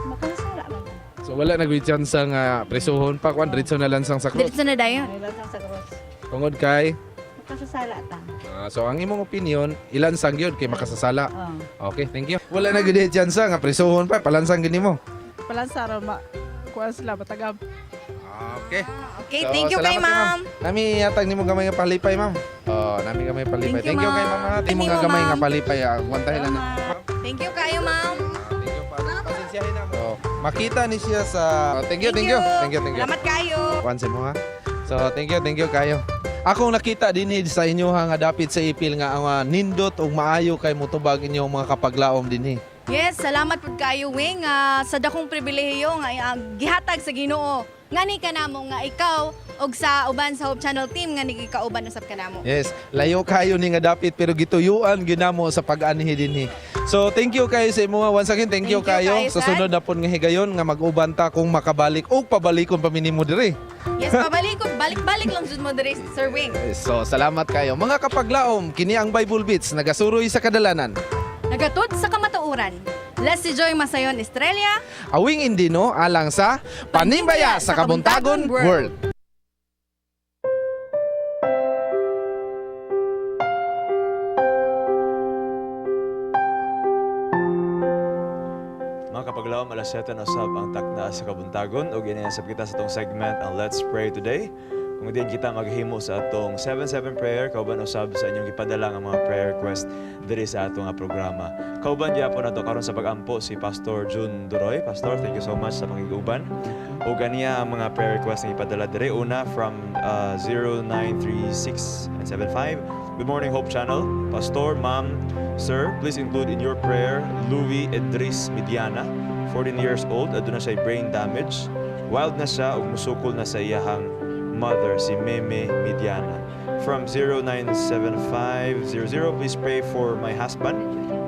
Makasala man. So wala nagwi-chance nga prisuhon pa kwan diretso na lansang sa cross. Diretso na dayon. Ilansang sa cross. Tungod kay Makasasala ta. so ang imong opinion ilansang gyud kay makasasala. Okay, thank you. Wala na gyud chance nga prisuhon pa palansang gini mo. Palansara ma. Kuan sila batagam. Okay. Okay, thank you kay ma'am. Nami yatag nimo gamay nga palipay, ma'am. Oh, nami gamay palipay. Thank you kay ma'am. Timo nga gamay nga palipay. Aguantahin lang. Thank you kayo, ma'am. Thank you pa. Pasensyahin na mo. Makita ni siya sa Thank you. Salamat kayo. Pansin mo ha. So, thank you kayo. Akong nakita din sa inyo nga dapit sa ipil nga ang nindot ug maayo kay motubag inyong mga kapaglaom dinhi. Yes, salamat pud kayo, Wing. Sa dakong pribilehiyo nga gihatag sa Ginoo. Ngani ka namo nga ikaw og sa uban sa Hope Channel team nga nigikauban usab ka namo. Yes, layo kayo ni nga dapit pero gituyuan ginamo sa pag-anhi dinhi. So thank you kayo sa imo once again. Thank you kayo. Sa sunod na pud nga higayon nga mag-uban ta kung makabalik o pabalikon pa minimo diri. Yes, pabalikon, balik-balik lang jud mo diri, Sir Wing. So salamat kayo. Mga kapaglaom, kini ang Bible Beats nagasuroy sa kadalanan. Nagatod sa kamatuoran. Les si Joy Masayon Estrella. Awing Indino alang sa Panimbaya sa Kabuntagon World. Mga kapaglaom, alas 7 na usab ang Takna sa Kabuntagon ug ginayasab kita sa itong segment ang Let's Pray Today. Kung din kita maghimo sa atong 7-7 prayer, kauban usab sa inyong ipadala ang mga prayer request diri sa atong programa. Kauban gyapon nato karon sa pag-ampo si Pastor June Duroy. Pastor, thank you so much sa pangiguban. O ganiya ang mga prayer request nga ipadala diri. Una from 093675. Good morning, Hope Channel. Pastor, Ma'am, Sir, please include in your prayer Louis Edris Midiana, 14 years old, aduna siya brain damage. Wild na siya ug musukol na sa iyahang mother, si Meme Midiana. From 097500, please pray for my husband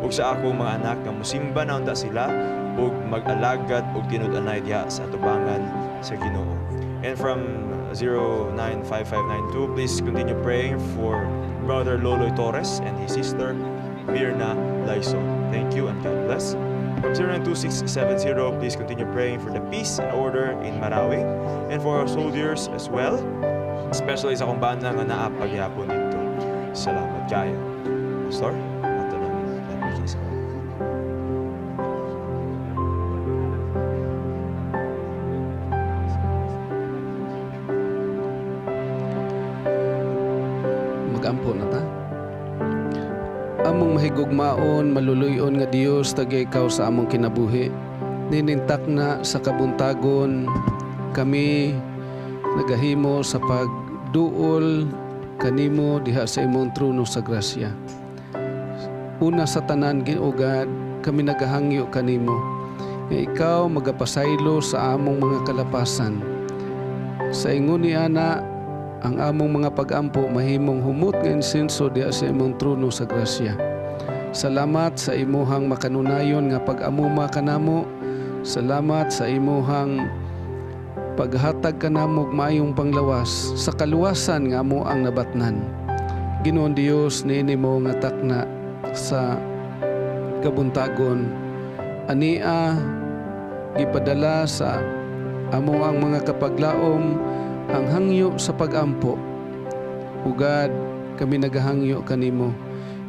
ug sa akong mga anak nga musimba na unta sila ug mag-alagad ug tinud-anay diha sa atubangan sa Ginoo. And from 095592, please continue praying for Brother Loloy Torres and his sister Mirna Laison. Thank you and God bless. From 092670, please continue praying for the peace and order in Marawi and for our soldiers as well, especially sa kung banda nga naapagyapon dito. Salamat kayo. Pastor, ato namin lalaki sa Mag-ampo na ta. Among mahigugmaon, maluluyon nga Dios tagay ikaw sa among kinabuhi. Ninintak na sa Kabuntagon, kami nagahimo sa pagduol kanimo diha sa imong trono sa grasya. Una sa tanan giugad, kami nagahangyo kanimo. nga ikaw magapasaylo sa among mga kalapasan. Sa ingon ni ana ang among mga pag-ampo mahimong humot nga insenso diha sa imong trono sa grasya. Salamat sa imuhang makanunayon nga pag-amuma kanamo. Salamat sa imuhang paghatag kanamo og maayong panglawas sa kaluwasan nga amo ang nabatnan. Ginoon Dios niini mo nga takna sa Kabuntagon ania gipadala sa amo ang mga kapaglaom ang hangyo sa pag-ampo. Ugad kami nagahangyo kanimo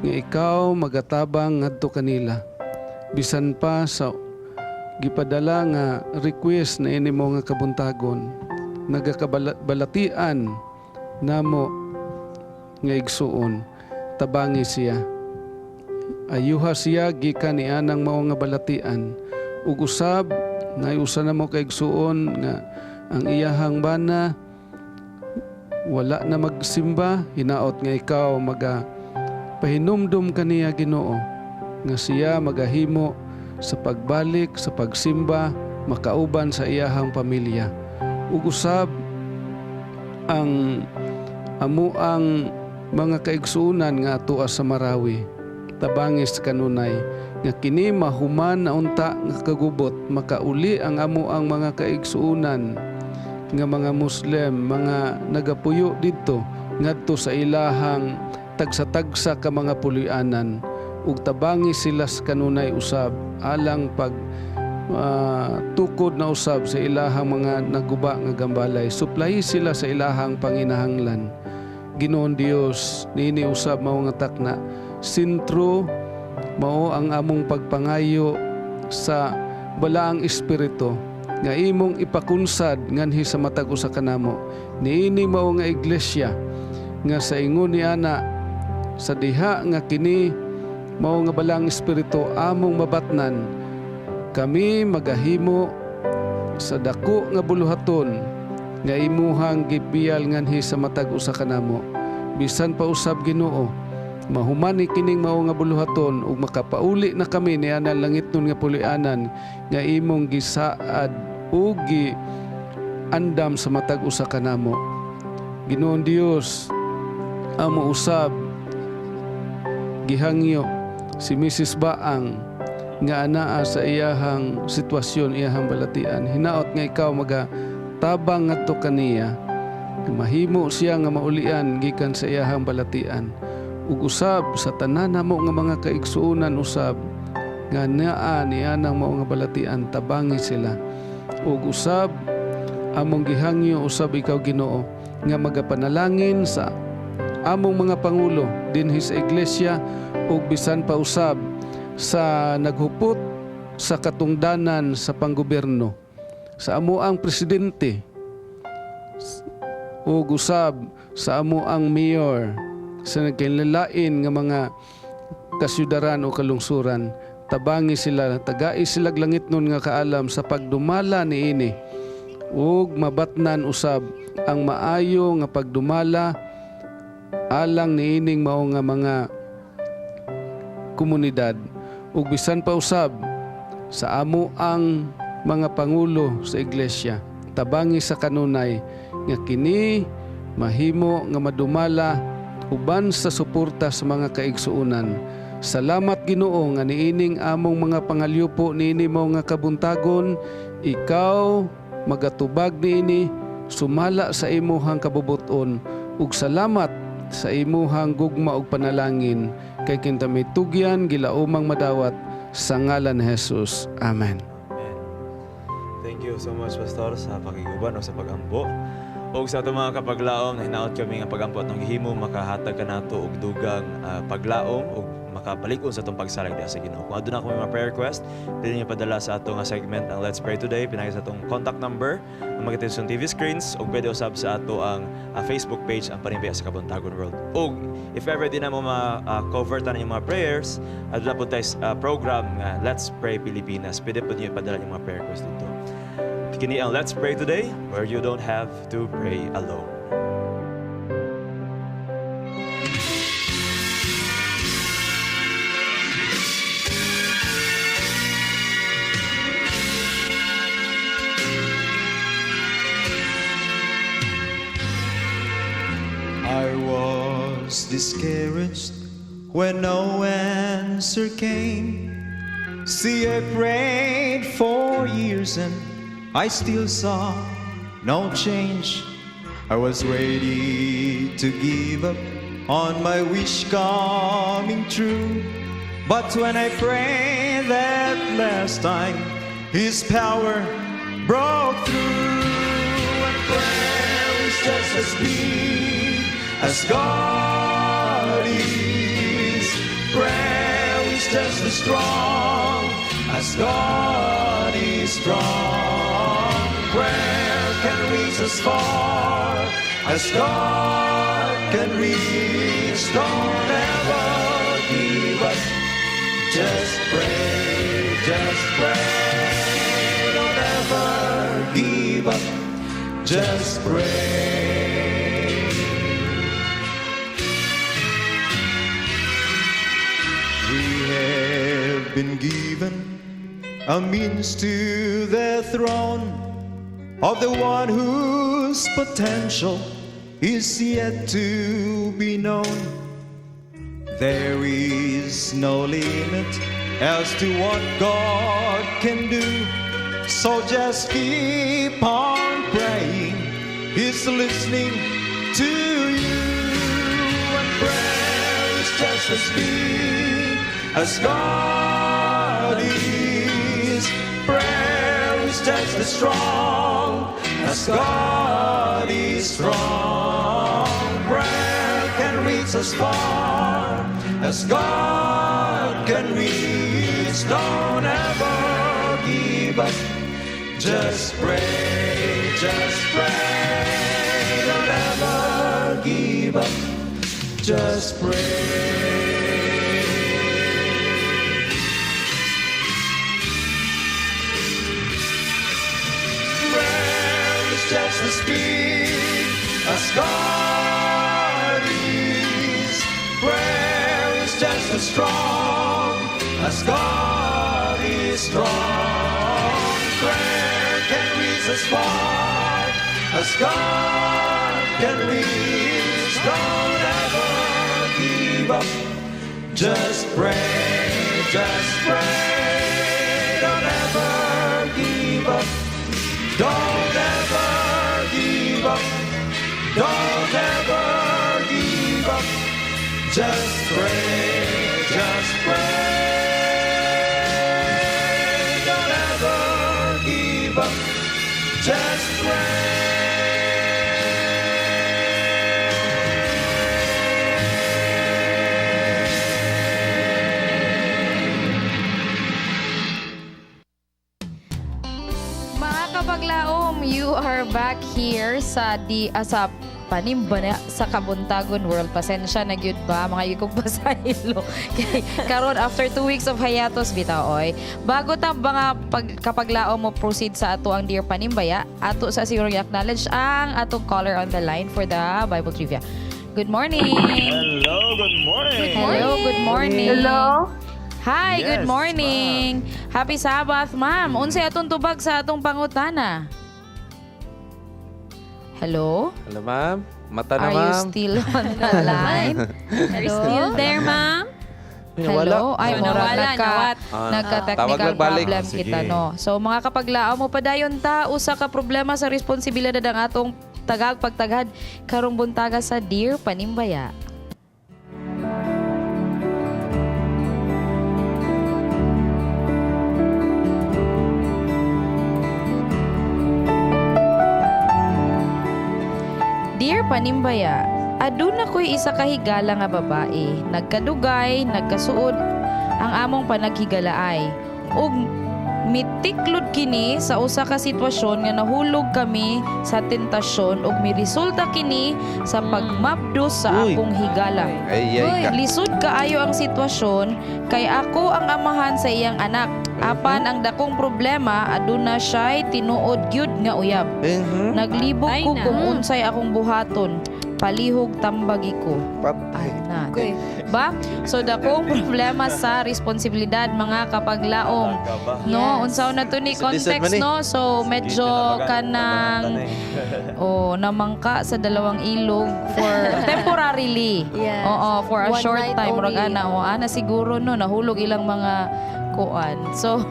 nga ikaw magatabang ngadto kanila bisan pa sa gipadala nga request na ini mo nga Kabuntagon nagakabalatian namo nga igsuon tabangi siya ayuha siya gikan ni anang mao nga balatian ug usab nga usa na mo kay igsuon nga ang iyahang bana wala na magsimba hinaot nga ikaw pahinumdum kaniya Ginoo nga siya magahimo sa pagbalik sa pagsimba makauban sa iyahang pamilya ug usab ang amo ang mga kaigsuunan nga atua sa Marawi tabangis kanunay nga kini mahuman na unta nga kagubot makauli ang amo ang mga kaigsuunan nga mga Muslim mga nagapuyo didto ngadto sa ilahang tagsa-tagsa ka mga pulianan ug tabangi sila sa kanunay usab alang pag tukod na usab sa ilahang mga naguba nga gambalay suplahi sila sa ilahang panginahanglan. Ginoon Dios niini usab mao nga takna sentro mao ang among pagpangayo sa balaang espiritu nga imong ipakunsad nganhi sa matag usa kanamo niini mao nga iglesia nga sa ingon ni ana sa diha nga kini mao nga balang espiritu among mabatnan kami magahimo sa dako nga buluhaton nga imuhang gibiyal nganhi sa matag usa kanamo bisan pa usab Ginoo mahumani kining mao nga buluhaton ug makapauli na kami ni ana langitnon nga pulianan nga imong gisaad ug andam sa matag usa kanamo. Ginoon Dios amo usab gihangyo si Mrs. Baang nga anaa sa iyahang sitwasyon iyahang balatian hinaot nga ikaw tabang ngadto kaniya mahimo siya nga maulian gikan sa iyahang balatian ug usab sa tanan namo nga mga kaigsuunan usab nga naa niya nang mao nga balatian tabangi sila ug usab among gihangyo usab ikaw Ginoo nga magapanalangin sa among mga pangulo dinhi sa iglesia ug bisan pa usab sa naghupot sa katungdanan sa panggobyerno sa amo ang presidente ug usab sa amo ang mayor sa nagkinlalain nga mga kasyudaran o kalungsuran tabangi sila tagai sila langitnon nga kaalam sa pagdumala niini ug mabatnan usab ang maayo nga pagdumala alang niining mao nga mga komunidad ug bisan pa usab sa amo ang mga pangulo sa iglesia tabangi sa kanunay nga kini mahimo nga madumala uban sa suporta sa mga kaigsuunan. Salamat Ginoo nga niining among mga pangalyupo niini mao nga Kabuntagon ikaw magatubag niini sumala sa imuhang kabubuton ug salamat sa imuhang gugma ug panalangin kay kinta may tugyan gilaumang madawat sa ngalan ni Jesus. Amen. Thank you so much Pastor sa pakiguban o sa pagampo. Og sa ato mga kapaglaom, hinaot kami nga pagampo atong gihimo makahatag kanato og dugang paglaom ug makapalig-on sa atong pagsalig diha sa Ginoo. Kung aduna ko may mga prayer request, pwede niyo padala sa atong segment ang Let's Pray Today pinagi sa atong contact number ang makita sa TV screens ug pwede usab sa ato ang Facebook page ang Panimbaya sa Kabuntagon World. Ug if ever di na mo ma-cover ta yung mga prayers, aduna po tayo program nga Let's Pray Pilipinas. Pwede po niyo padala yung mga prayer request dito. Kini ang Let's Pray Today, where you don't have to pray alone. discouraged when no answer came. See, I prayed for years and I still saw no change. I was ready to give up on my wish coming true. But when I prayed that last time, His power broke through. And prayer is just as big as God is. Prayer is just as strong as God is strong. Prayer can reach as far as God can reach. Don't ever give up. Just pray, just pray. Don't ever give up. Just pray. We have been given a means to the throne of the one whose potential is yet to be known. There is no limit as to what God can do. So just keep on praying. He's listening to you. And prayer is just as big as God is. Prayer is just as strong as God is strong. Prayer can reach as far as God can reach. Don't ever give up. Just pray, just pray. Don't ever give up. Just pray. Prayer is just as big as God is. Prayer is just as strong as God is strong. Prayer can reach as far as God can reach. Don't ever give up. Just pray, just pray. Don't ever give up. Don't ever give up. Don't ever give up. Just pray, just pray. Don't ever give up. Just pray. Mga kapaglaom, you are back here sa Panimbaya sa Kabuntagon World. Pasensya na gyud ba mga yugog pasahilo. Karon after 2 weeks of hiatus bitaoy. Bago ta mga kapaglaom mo proceed sa ato ang Dear Panimbaya, ato sa siguro i-acknowledge ang atong caller on the line for the Bible trivia. Good morning. Hello, good morning. Hello, good morning. Hello. Hi, Yes, good morning. Happy Sabbath, ma'am. Unsay atong tubag sa atong pangutana? Hello? Hello, ma'am. Mata na, Are you ma'am. still on the line? Are you still there, ma'am? Hello? Ay, mura nawat. Tawag nagka-technical lang balik. problem Sige. kita, no? So, mga kapaglaaw mo padayon ta, usa ka problema sa responsibilidad ang atong pagtagad karong buntaga sa Dear Panimbaya. Dear Panimbaya, aduna ko'y isa ka higala nga babae. Nagkadugay, nagkasuod, ang among panaghigalaay. Ug mitiklod kini sa usa ka sitwasyon nga nahulog kami sa tentasyon ug miresulta kini sa pagmabdos sa Uy. akong higala. Ay, ka. Lisod kaayo ang sitwasyon kay ako ang amahan sa iyang anak. Apan ang dakong problema aduna siya'y tinuod gyud nga uyab. Naglibog Ay ko na. kung unsay akong buhaton. palihog tambagi ko. Ana. Okay. Ba? So dakong problema sa responsibilidad mga kapaglaom. No, unsaon na to ni So, listen context man eh. no. So medyo kanang namangka sa dalawang ilog for temporarily. Yes. Oo, for a One short night time. only. Murag ana siguro no nahulog ilang mga kuan. So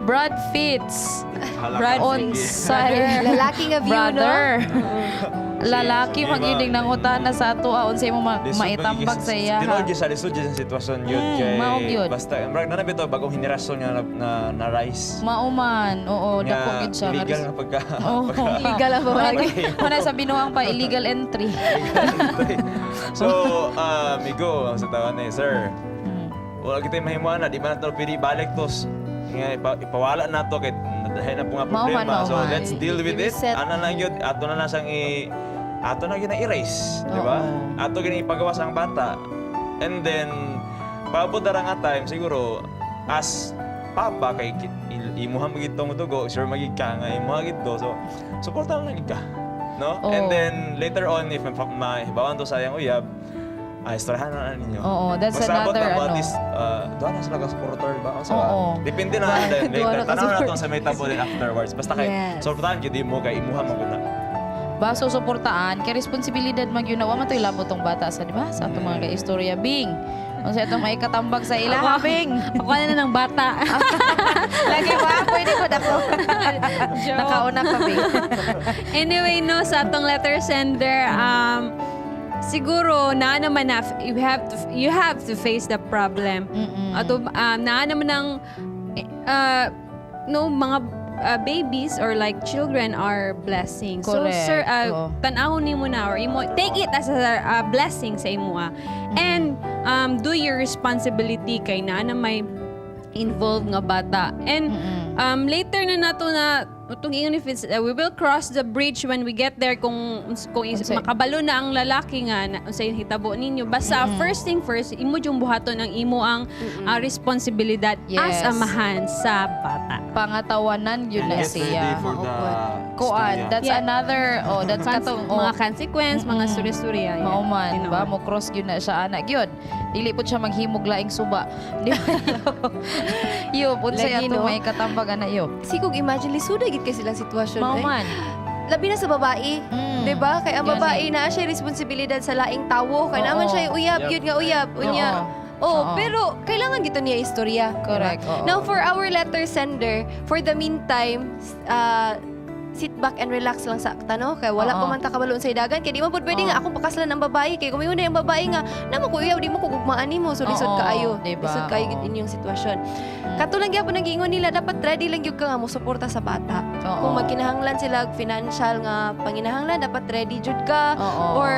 Brad Fitz. Brad on Fitz. side. Lalaki nga view, no? Brother. Lalaki magining nang utana sa ato unsay mo maitambag sa iya. Tinuod gyud sa lisod gyud ang sitwasyon yun kay maog yun. basta murag na bitaw bagong henerasyon nga na rise. Mauman. Oo, dako Nga gid siya. illegal nga pagka Illegal ang babae. Wala sa binuang pa illegal entry. So, amigo, ang sa tawan ni sir. Wala kita mahimuan na, di ba nato pili balik tos. Nga ipawala nato kay dahil na po nga problema. So, let's deal with it. Ano lang yun, ato na lang siyang ato na gina-erase, di ba? Ato gina-ipagawa sa bata. And then, paabot na nga time, siguro, as papa, kay imuha magid tong dugo, sure magig ka nga, imuha magid do. So, supportan lang ka. No? And then, later on, if mahibawan to sayang uyab, istoryahan na ninyo. Oo, that's Magsabot another na ba, ano. at least, doon na sila ka-supporter ba? O sa, Oo. depende na din. Later, tanaw na itong sa may tabo din afterwards. Basta kay, Yes. supportahan yun, di mo kay imuha mo na. Baso suportaan kay responsibilidad magyunawa man toy labot tong bata sa di ba? Sa atong mga kaistorya Bing. Unsa itong may katambag sa ila ha, Bing? Ako na ng bata. Lagi ba? Pwede ko dako. Nakauna pa, Bing. Anyway, no, sa atong letter sender, siguro na naman na you have to face the problem. Ato na naman ng no mga babies or like children are blessings. Correct. So sir, Oo. tan-awon nimo na or imo take it as a blessing sa imo. And do your responsibility kay na may involved nga bata. And later na nato na itong ingon if it's, we will cross the bridge when we get there kung makabalo na ang lalaki nga sa hitabo ninyo. Basta first thing first, imo yung buhaton ang imo ang responsibilidad as Yes. amahan sa bata. Pangatawanan yun na siya. Kuan, that's Yeah. another that's katong mga consequence, mga suri-suri. Mauman, ba mo cross gyud na siya anak gyud. Dili pud siya maghimog laing suba. Di ba? Yo, pud sa Lagi, ato no? may katambag ana yo. Sigog imagine lisuda gid kay silang sitwasyon. Mauman. Labi na sa babae, 'di ba? Kay ang Gani. babae na siya responsibilidad sa laing tawo, kay naman siya uyab, yun nga uyab, unya. Oo. Pero kailangan gito niya istorya. Correct, diba? oo. Now for our letter sender, for the meantime, sit back and relax lang sa no kay wala pa man ta kabalo sa idagan kay di man pud pwede nga akong pakaslan ang babae kay kung mayuna yung babae nga namo ko uyab di mo ko gugmaan nimo so lisod kaayo diba? lisod kaayo gid inyong sitwasyon katulang gyapon ang giingon nila dapat ready lang gyud ka nga mo suporta sa bata kung magkinahanglan sila og financial nga panginahanglan dapat ready jud ka or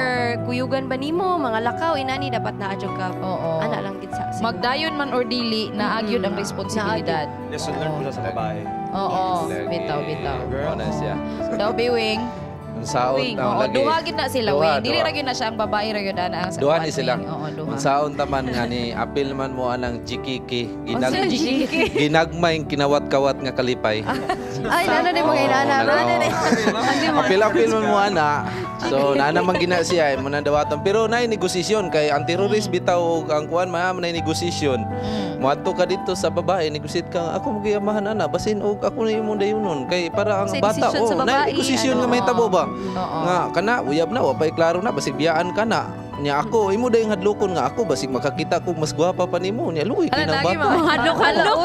kuyugan ba nimo mga lakaw inani dapat naa jud ka ana lang gid sa Magdayon man or dili na agyud ang responsibilidad. Lesson learned po sa babae. Oo, bitaw. Ano siya? Daw biwing. Ang saon Wing. ang Oo, lagi. duha gid na sila, Duha, Wing. Dili duha. ra gyud na siya ang babae ra gyud ana ang sa Duha kuwan, ni sila. Wing. Oo, duha. Ang saon taman nga ni apil man mo anang jikiki. Unsa jikiki? Ginagmay kinawat-kawat nga kalipay. ay nana ni mga inana Apil-apil man mo ana. So na naman gina siya mo na dawatan pero nay negosasyon kay ang terrorist bitaw og ang kuan man nay negosasyon. Moadto ka dito sa babae negosyate ka ako magiyamahan ana basin og ako na imong dayunon kay para ang Say bata decision sa babae, nay negosasyon nga may tabo ba. Nga kana uyab na wa pay klaro na basig biyaan kana. Nya ako imo dayong hadlokon nga ako basig makakita ko mas gwapa pa nimo nya luoy kay nang bata. Hadlok.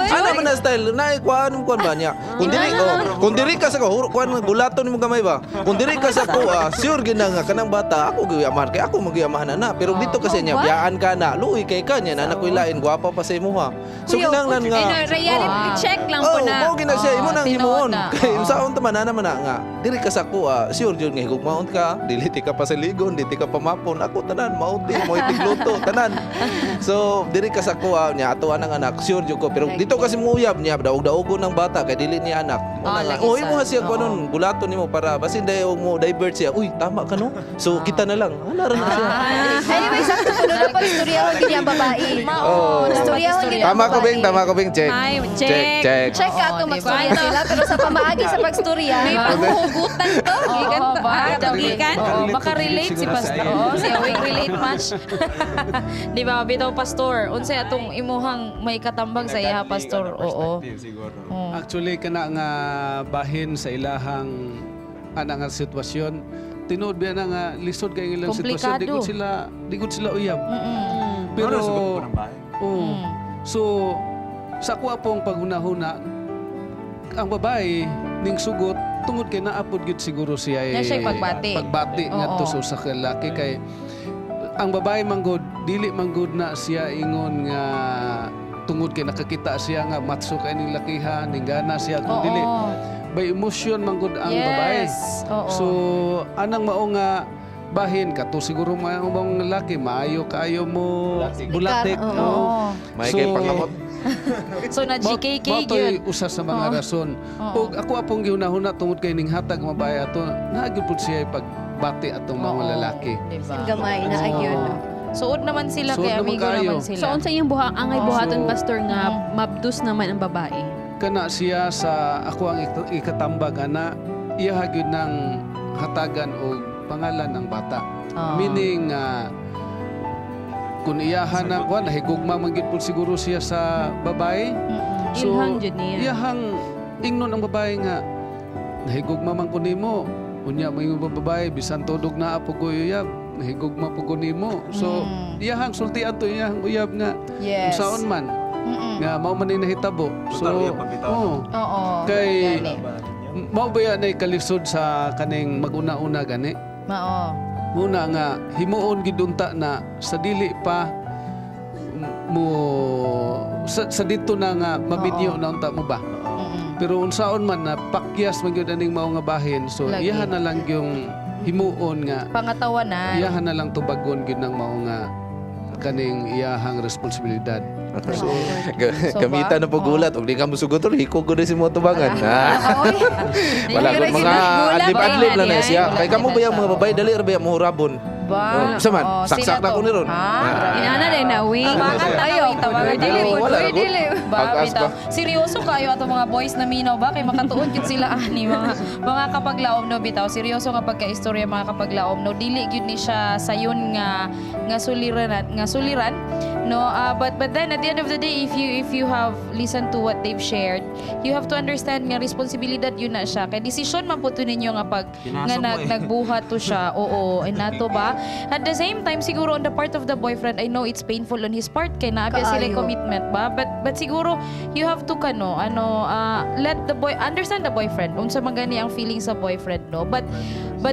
Ano man na style na kuan ba niya. Kung diri ka sa kuan gulaton nimo gamay ba. Kung diri ka sa kuha sure gid na nga kanang bata ako gyamahan kay ako magyamahan na pero dito kasi niya biyaan ka na luoy kay kanya na nakoy lain gwapa pa sa imuha. So kinahanglan nga Reality check lang po na. mao gina siya imo nang himuon na. kay unsaon ta man naman na nga diri ka sa kuha sure jud nga higugmaon ka dili ka pa sa ligon dili ka pa mapon ako tanan mauti mo itigluto tanan. So diri ka sa kuha niya ato ang anak sure jud ko pero dito kasi muuyab niya daog-daogon ng bata kay dili ni anak. Imo ha siya kunon gulaton nimo para basin dayo mo divert siya. Uy tama ka no. So kita na lang. Ana ra na siya. anyway sakto puno na pag istoryahon gid ang babae istoryahon gid ang babae. Tama ko bing check. Ay, check. Check. check ka ato magstorya sila pero sa pamaagi sa pagstorya Sugutan to. Gikan Oo, to. ba? Gikan. Oo, baka relate si Pastor. Oo, siya way relate match. Di ba, bitaw Pastor? Unsay atong imuhang may katambang sa iya, Pastor? Oo. Actually, kana nga bahin sa ilahang nga sitwasyon, tinuod biya na nga lisod kay ilang sitwasyon, di gud sila uyab. Pero so sa kuha pong paghunahuna, ang babae ning sugot tungod kay naapod gid siguro siya pagbati ngadto sa lalaki kay ang babae manggod dili manggod na siya ingon nga tungod kay nakakita siya nga matso kay ning lakihan ning gana siya kun dili by emotion manggod ang babae. So anang mao nga bahin kato siguro maong lalaki maayo kaayo mo bulatik may kay pangamot. So na GKK gyud usa sa mga rason. Ug ako apong gihunahuna tungod kay ning hatag mabay ato naagid pud siya pagbati atong mga lalaki. Gamay na agyod. Suod naman sila kay amigo naman sila. So unsa iyong angay buhaton Pastor nga mabdus naman ang babae? Kana siya sa ako ang ikatambag ana iya gyud nang hatagan og pangalan ng bata. Meaning kung iyahan na nahigugma man gid pud siguro siya sa babae. So Ilhang jud niya. Iyahang ingnon ang babae nga nahigugma man kun nimo. Unya may babae bisan tudog na apo ko uyab nahigugma po ko nimo. So iyahang sultian to iyahang uyab nga unsaon man nga mao man ni nahitabo. So kay mao ba yan ay kalisod sa kaning maguna-una gani? Muna nga himuon gid unta na sa dili pa mo sa dito na nga mabidyo na unta mo ba. Pero unsaon man na pakyas man gyud aning mao nga bahin. So iyahan na lang yung himuon nga pangatawanan. Iyahan na lang tubagon gyud nang mao nga kaning iyahang responsibilidad. So, gamitan na pagulat og di ka musugot hiko gud si mo tubangan. Wala gud mga adlib-adlib na na siya. Kay kamo ba yung mga babae dali ra ba mo hurabon? Saman, saksak na ko ni ron. Inana din na wing. Ayo, tawagan dili. Seryoso kayo ato mga boys na minaw ba kay makatuon gid sila ani mga kapaglaom no bitaw. Seryoso nga pagka-istorya mga kapaglaom no dili gyud ni siya sayon nga suliran no but then at the end of the day if you have listened to what they've shared, you have to understand nga responsibilidad yun na siya kay desisyon man po to ninyo nga pag nga nagbuhat to siya. Oo, nato ba? At the same time, siguro on the part of the boyfriend, I know it's painful on his part kay naabya sila commitment ba? But siguro you have to let the boy understand the boyfriend. Unsa man gani ang feeling sa boyfriend no. But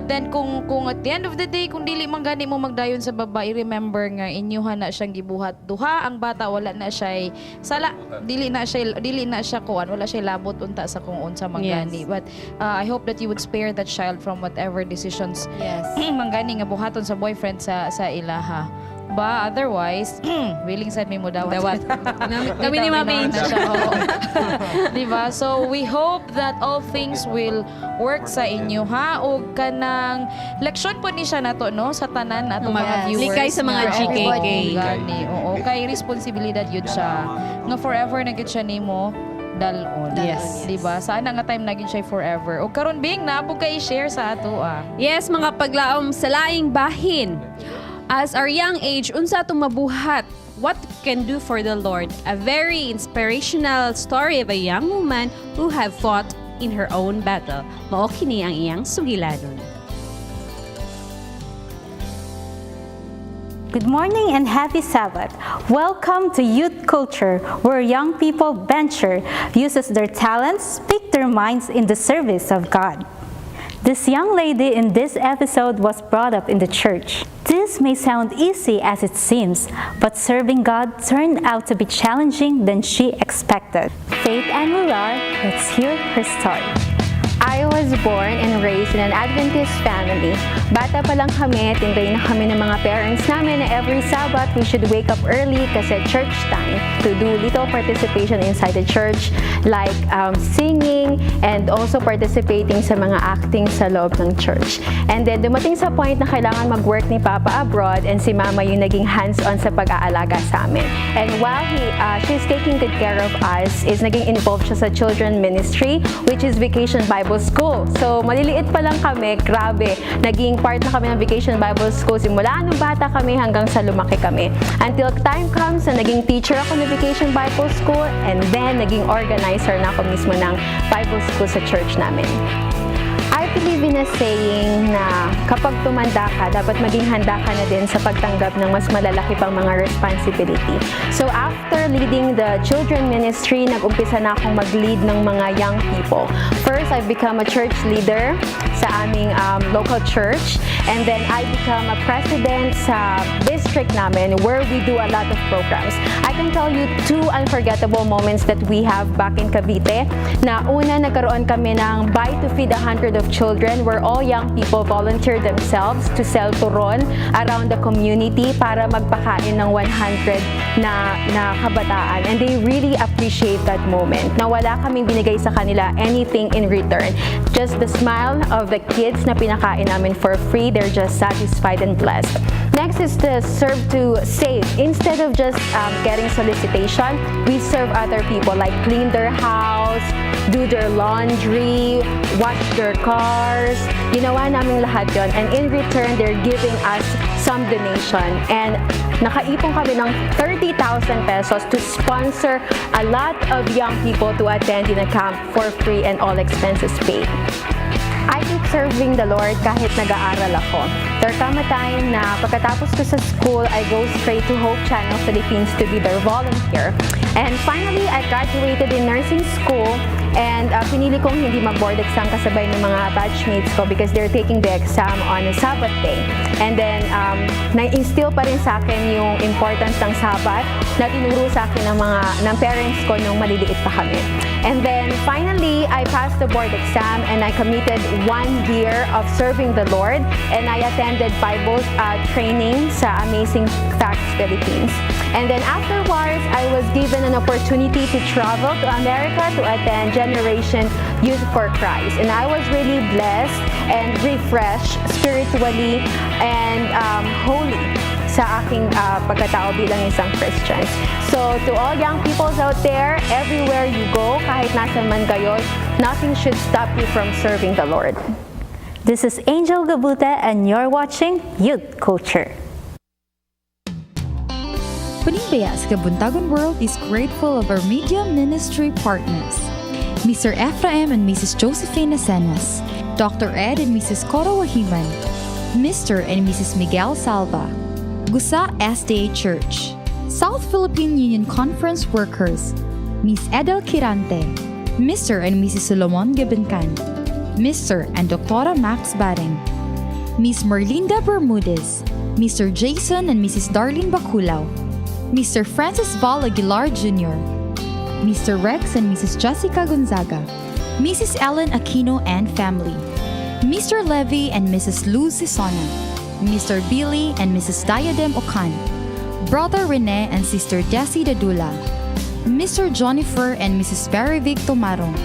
then kung at the end of the day kung dili man gani mo magdayon sa babae, remember nga inyuhan na siyang gibuhat. Duha ang bata wala na siya sala dili na siya kuan wala siya labot unta sa kung unsa man gani. But I hope that you would spare that child from whatever decisions manggani nga buhaton sa boyfriend sa ilaha ba otherwise willing sad mi mo dawat kami ni Mami diba so we hope that all things will work sa inyo ha og kanang leksyon po ni siya nato no sa tanan nato mga viewers likay sa mga GKK gani kay responsibilidad yun siya nga forever na gid siya nimo dalon. Yes. Diba? Sana nga time naging siya forever. O karon bing naabog kay i-share sa ato Yes, mga paglaom sa laing bahin. As our young age, unsa atong mabuhat? What can do for the Lord? A very inspirational story of a young woman who have fought in her own battle. Mao kini ang iyang sugilanon. Good morning and happy Sabbath. Welcome to Youth Culture, where young people venture, uses their talents, speak their minds in the service of God. This young lady in this episode was brought up in the church. This may sound easy as it seems, but serving God turned out to be challenging than she expected. Faith and Lular, let's hear her story. I was born and raised in an Adventist family. Bata pa lang kami, tindayin na kami ng mga parents namin na every Sabbath we should wake up early kasi church time to do little participation inside the church like singing and also participating sa mga acting sa loob ng church. And then dumating sa point na kailangan mag-work ni Papa abroad and si Mama yung naging hands-on sa pag-aalaga sa amin. And while she's taking good care of us, is naging involved siya sa children ministry which is Vacation Bible School. So, maliliit pa lang kami, grabe. Naging part na kami ng Vacation Bible School. Simula nung bata kami hanggang sa lumaki kami. Until time comes na naging teacher ako ng Vacation Bible School and then naging organizer na ako mismo ng Bible School sa church namin. I believe in a saying na kapag tumanda ka, dapat maging handa ka na din sa pagtanggap ng mas malalaki pang mga responsibility. So after leading the children ministry, nag-umpisa na akong mag-lead ng mga young people. First, I become a church leader sa aming local church, and then I become a president sa district namin where we do a lot of programs. I can tell you 2 unforgettable moments that we have back in Cavite. Na una, nagkaroon kami ng Buy to Feed 100 of Children where all young people volunteer themselves to sell turon around the community para magpakain ng 100 na kabataan. And they really appreciate that moment. Na wala kaming binigay sa kanila anything in return. Just the smile of the kids na pinakain namin for free. They're just satisfied and blessed. Next is to serve to save. Instead of just getting solicitation, we serve other people like clean their house, do their laundry, wash their cars. Ginawa namin lahat yon, and in return, they're giving us some donation. And nakaipon kami ng 30,000 pesos to sponsor a lot of young people to attend in a camp for free and all expenses paid. I keep serving the Lord kahit nag-aaral ako. There come a time na pagkatapos ko sa school, I go straight to Hope Channel Philippines to be their volunteer. And finally, I graduated in nursing school, and pinili kong hindi mag-board exam kasabay ng mga batchmates ko because they're taking the exam on a Sabbath day. And then, na-instill pa rin sa akin yung importance ng Sabbath na tinuro sa akin ng parents ko nung maliliit pa kami. And then, finally, I passed the board exam and I committed 1 year of serving the Lord, and I attended Bible training sa Amazing Facts Philippines. And then afterwards, I was given an opportunity to travel to America to attend Generation Youth for Christ. And I was really blessed and refreshed spiritually and holy sa aking pagkatao bilang isang Christian. So to all young peoples out there, everywhere you go, kahit nasan man kayo, nothing should stop you from serving the Lord. This is Angel Gabuta and you're watching Youth Culture. Panimbaya sa Kabuntagon World is grateful of our media ministry partners, Mr. Ephraim and Mrs. Josephine Asenas, Dr. Ed and Mrs. Coro Wahiman, Mr. and Mrs. Miguel Salva, Gusa SDA Church, South Philippine Union Conference Workers, Miss Edel Kirante, Mr. and Mrs. Solomon Gabencan, Mr. and Dr. Max Baring, Miss Merlinda Bermudez, Mr. Jason and Mrs. Darlene Baculao, Mr. Francis Val Aguilar Jr., Mr. Rex and Mrs. Jessica Gonzaga, Mrs. Ellen Aquino and family, Mr. Levy and Mrs. Luz Sisona, Mr. Billy and Mrs. Diadem Ocan, Brother Rene and Sister Desi Dadula, Mr. Jonifer and Mrs. Barivic Tomarong,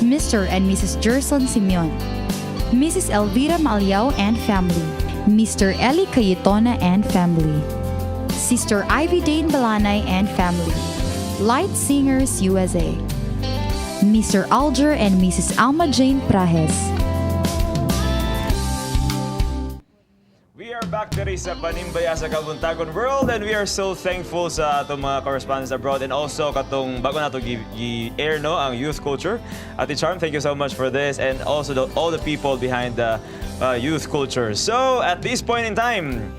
Mr. and Mrs. Jerson Simeon, Mrs. Elvira Maliao and family, Mr. Eli Cayetona and family, Sister Ivy Dane Balanay and family, Light Singers USA, Mr. Alger and Mrs. Alma Jane Prajes. We are back diri sa Panimbaya sa Kabuntagon World, and we are so thankful sa atong mga correspondents abroad, and also katong bago nato gi-air no ang youth culture. Ate Charm, thank you so much for this, and also all the people behind the youth culture. So at this point in time,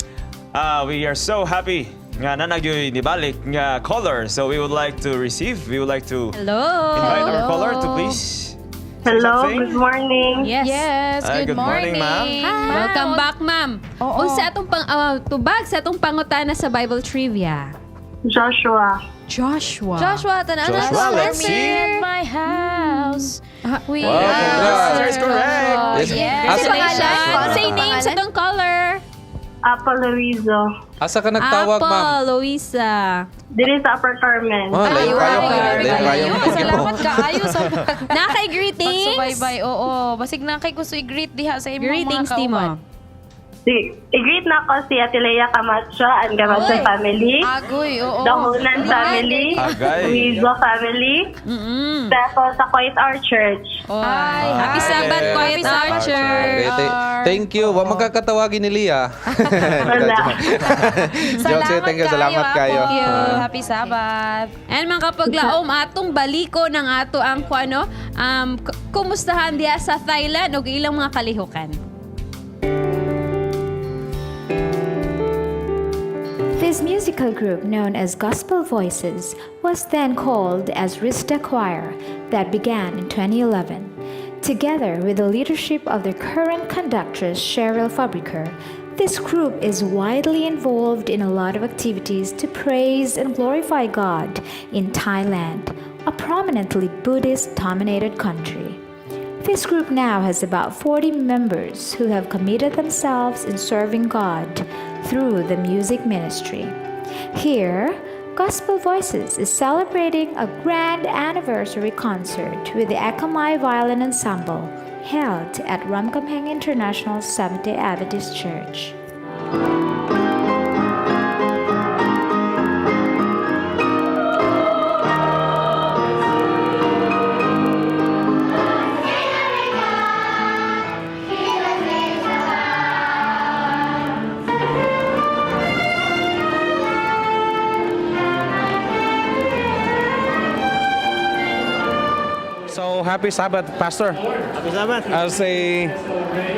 we are so happy nga nanagyoy ni balik nga caller. So we would like to invite our caller to please. Hello, good morning. Yes, good morning, ma'am. Hi. Welcome back, ma'am. Unsa atong tubag sa atong pangutana sa Bible Trivia? Joshua, tanan let's see. At my house. We Wow, congrats. That's correct. Yes. Say name sa tong caller. Apa Luizo. Asa ka nagtawag, ma'am? Luisa. Diri sa Upper Carmen. Kayo. Salamat kaayo sa Nakay greetings. pagsubaybay. Oo, basig na kay gusto i-greet diha sa imong mga Greetings, kauban. Timo. I-greet na ko si Atileya Camacho and Camacho Oy. family. Agoy, oo. Dahunan family. Agay. Wizo family. Tapos sa Quiet Our Church. Ay, Happy Sabbath, Quiet Archer. Thank you. Wa magkakatawagin ni Lia. Wala. Salamat kayo. Thank you. Happy Sabbath. And mga kapaglaom, atong baliko ng ato ang kumustahan diya sa Thailand o ilang mga kalihukan. This musical group, known as Gospel Voices, was then called as Rista Choir, that began in 2011. Together with the leadership of the current conductress Cheryl Fabriker, this group is widely involved in a lot of activities to praise and glorify God in Thailand, a prominently Buddhist-dominated country. This group now has about 40 members who have committed themselves in serving God through the music ministry. Here, Gospel Voices is celebrating a grand anniversary concert with the Akamai Violin Ensemble held at Ramkhamhaeng International Seventh-day Adventist Church. So happy Sabbath, Pastor. Happy Sabbath. As a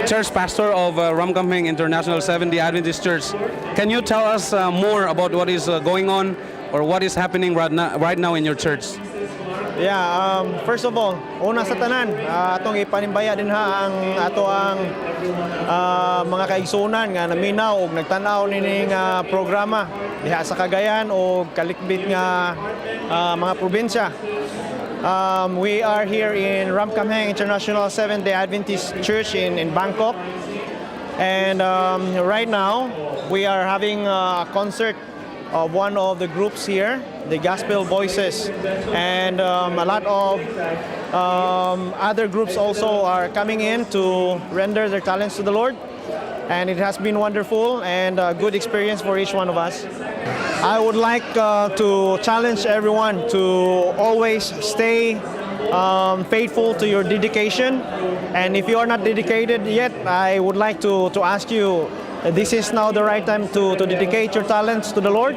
church pastor of Ramkhamhaeng International Seventh-day Adventist Church, can you tell us more about what is going on or what is happening right now in your church? Yeah, first of all, una sa tanan, atong ipanimbaya din ha ang ato ang mga kaigsunan nga naminaw og nagtanaw nining programa diha sa Cagayan o kalikbit nga mga probinsya. We are here in Ramkhamhaeng International Seventh-day Adventist Church in Bangkok, and right now we are having a concert of one of the groups here, the Gospel Voices, and a lot of other groups also are coming in to render their talents to the Lord, and it has been wonderful and a good experience for each one of us. I would like to challenge everyone to always stay faithful to your dedication, and if you are not dedicated yet, I would like to ask you, this is now the right time to dedicate your talents to the Lord,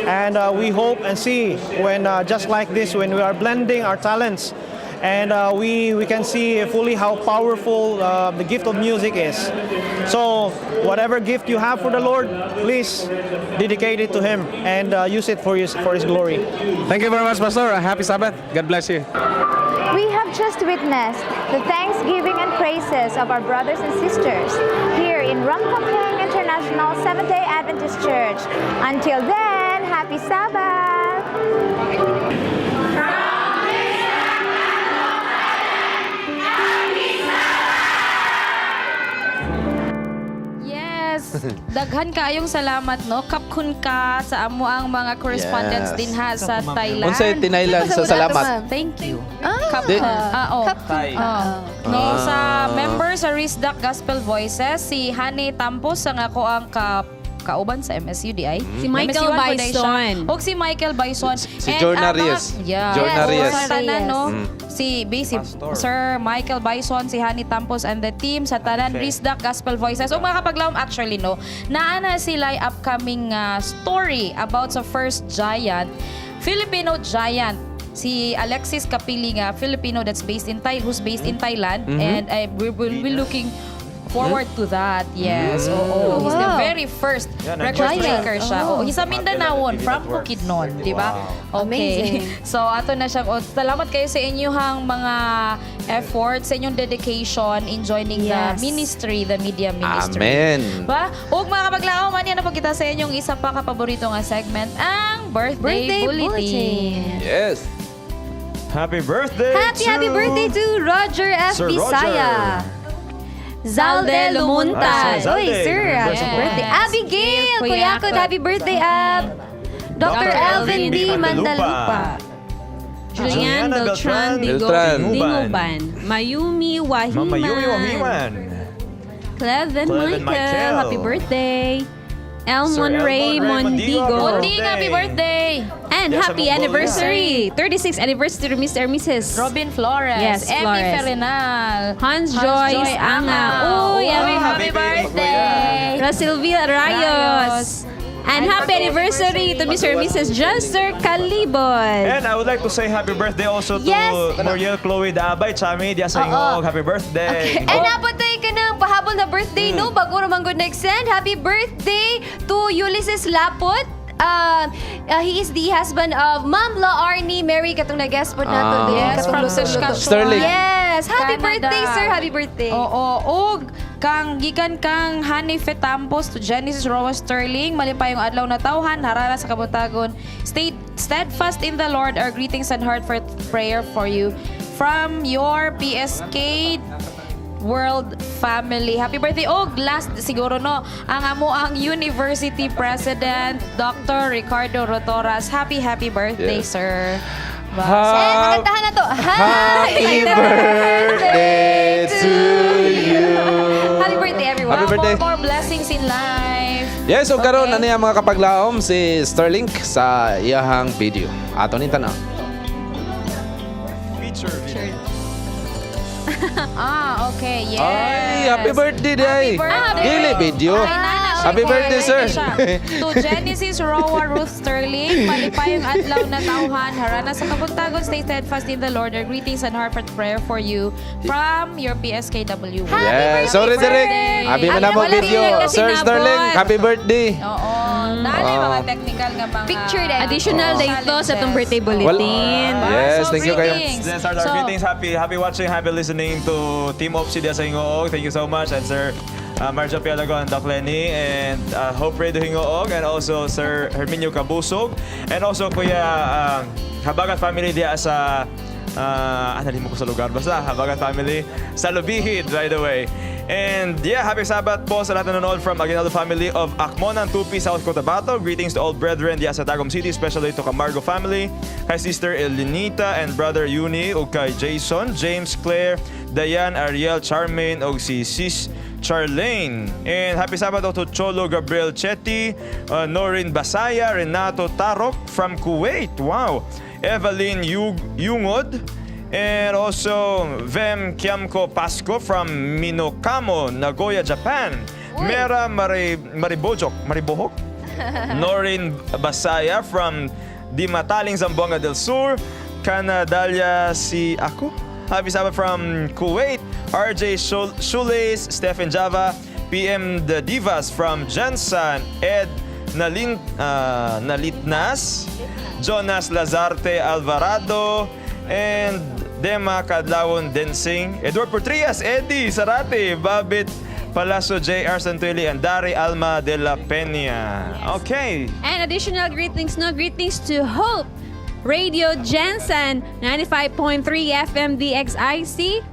and we hope and see when just like this, when we are blending our talents, and we can see fully how powerful the gift of music is. So whatever gift you have for the Lord, please dedicate it to Him and use it for His glory. Thank you very much, Pastor. Happy Sabbath. God bless you. We have just witnessed the thanksgiving and praises of our brothers and sisters here in Ramkhamhaeng International Seventh-day Adventist Church. Until then, happy Sabbath! Yes. Daghan kayong salamat, no? Kapkun ka sa amo ang mga correspondents Yes. din ha sa Thailand. Unsay tinailan sa salamat? Thank you. Di- Thai. No, sa members sa Risdak Gospel Voices, si Hani Tampos ang ako ang kauban sa MSU di ay. Si Michael MSU Foundation. Bison. O si Michael Bison. Si Jorna Reyes. Jorna Reyes. Sa tanan, no? Si Sir Michael Bison, si Hani Tampos and the team sa tanan Risdak Gospel Voices. O mga kapaglawom actually, no? Naana sila upcoming story about sa first giant, Filipino giant. Si Alexis Kapiling, Filipino who's based in Thailand, and we will be looking forward to that. Yes. Oo. He's the very first record breaker siya. Oo. He's a Mindanaon from Bukidnon, di ba? Okay. So ato na siya. Salamat kayo sa inyong mga efforts, sa inyong dedication in joining the ministry, the media ministry. Amen. Ba? Ug mga kapaglaom, man yan na po kita sa inyong isa pa kapaborito nga segment, ang Birthday Bulletin. Yes. Happy birthday Happy birthday to Roger F. Sir Bisaya. Zalde Lumuntas. Zalde. Oy, sir, happy Yes. birthday. Abigail Kuyakot, happy birthday, Ab. Dr. Elvin D. Mandalupa. Julian Beltran Beltran. Dinguban. Mayumi Wahiman. Mayumi Wahiman. Cleven Cleven Michael, happy birthday. Elmon Sir Ray Elmon Ray Mondigo. Mondigo, happy birthday! And Yes, happy sa Mongolia. anniversary! 36th anniversary, Mr. and Mrs. Robin Flores, Yes, Emmy Flores. Ferenal, Hans Joyce Anga. Uy, happy birthday! Rosilvia Rayos. And happy anniversary to Mr. and Mrs. Juster Calibon. And I would like to say happy birthday also to Yes. Muriel Chloe Dabay, Chami, diya sa ingog. Happy birthday. And napatay ka ng pahabol na birthday, no? Bago naman good next send. Happy birthday to Ulysses Lapot. He is the husband of Ma'am La Arnie Mary katong nag-guest po nato. Yes, from Saskatchewan. Sterling. Yes, happy Canada. birthday, sir. Happy birthday. Oo, og kang gikan kang Honey Fetampos to Genesis Roa Sterling, malipayong adlaw na tawhan, harara sa Kabutagon. Stay steadfast in the Lord. Our greetings and heartfelt prayer for you from your PSK World family. Happy birthday. Og last siguro no, ang amo ang University President Dr. Ricardo Rotoras. Happy birthday, Yes. sir. And kantahan na to. Happy birthday to you. Happy birthday, everyone. Happy birthday. More blessings in life. Yes, so karon ano yung mga kapaglaom si Sterling sa iyahang video. Ato ni tanaw. Feature video. Okay, yes. Ay, happy birthday, day. birthday. Dili video. Ay, nana, Happy okay, birthday, sir. To Genesis Roa Ruth Sterling, malipayong adlaw na tauhan, harana sa Kabuntagon, stay steadfast in the Lord. Our greetings and heartfelt prayer for you from your PSKW. Yes, sorry direct. Abi man na mo Wala video. rin kasi Sir nabot. Sterling, happy birthday. Oo. Nalay mga technical nga mga Picture din. Additional dito sa itong birthday bulletin. Yes, thank you kayo. Then start our greetings. Happy watching, happy listening to Team Opsi diya sa Hingoog. Thank you so much. And Sir Marjo Pialago and Doc Lenny and Hope Radio Hingoog and also Sir Herminio Cabusog and also Kuya Habagat family diya sa nalim mo ko sa lugar. Basta Habagat family sa Lubihid, by the way. And yeah, happy Sabbath po sa lahat na nanonood from Aguinaldo family of Akmonan, Tupi, South Cotabato. Greetings to all brethren diya sa Tagum City, especially to Camargo family, kay Sister Elinita and Brother Uni, ug kay Jason, James, Claire, Dayan, Ariel, Charmaine, ug si Sis Charlene. And happy Sabbath to Cholo Gabriel Chetty, Norin Basaya, Renato Tarok from Kuwait. Wow. Evelyn Yungod. And also, Vem Kiamko Pasco from Minokamo, Nagoya, Japan. Mera Maribohok. Norin Basaya from Dimataling, Zamboanga del Sur. Canadalia si ako. Happy Sabbath from Kuwait. RJ Shules, Stephen Java. PM The Divas from Jensen. Ed Nalitnas. Jonas Lazarte Alvarado. And Dema Kadlawon Densing, Edward Portrias, Eddie Sarate, Babit Palacio, J.R. Santuili, and Dari Alma de la Peña. Okay. And additional greetings to Hope Radio Jensen 95.3 FM DXIC.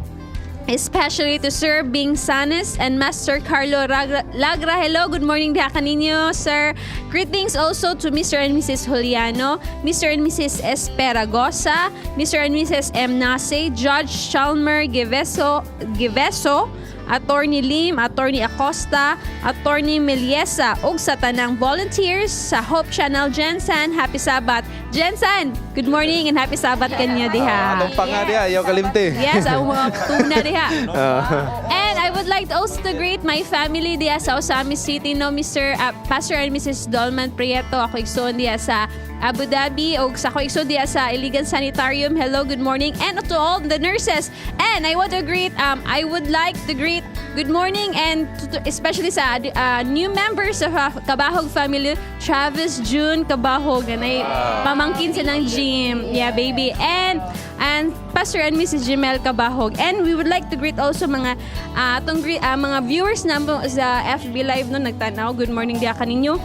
Especially to Sir Bing Sanes and Master Carlo Lagra. Hello, good morning diha kaninyo, sir. Greetings also to Mr. and Mrs. Juliano, Mr. and Mrs. Esperagosa, Mr. and Mrs. M. Nase, Judge Chalmer Giveso, Attorney Lim, Attorney Acosta, Attorney Meliesa, ug sa tanang volunteers sa Hope Channel Jensen. Happy Sabbath. Jensen, good morning and happy Sabbath kanyo diha. Anong panga diha? Yaw kalimti. Yes, ang mga tuna diha. And I would like also to greet my family diha sa Osami City, no, Mr. Pastor and Mrs. Dolman Prieto. Ako igsoon diha sa Abu Dhabi o sa Koikso diya sa Iligan Sanitarium. Hello, good morning. And to all the nurses. And I want to greet, I would like to greet good morning and especially sa new members of Kabahog family, Travis June Kabahog. Ganay, pamangkin silang Jim. Yeah, baby. And Pastor and Mrs. Jimel Kabahog. And we would like to greet also mga mga viewers na sa FB Live no nagtanaw. Good morning diya kaninyo.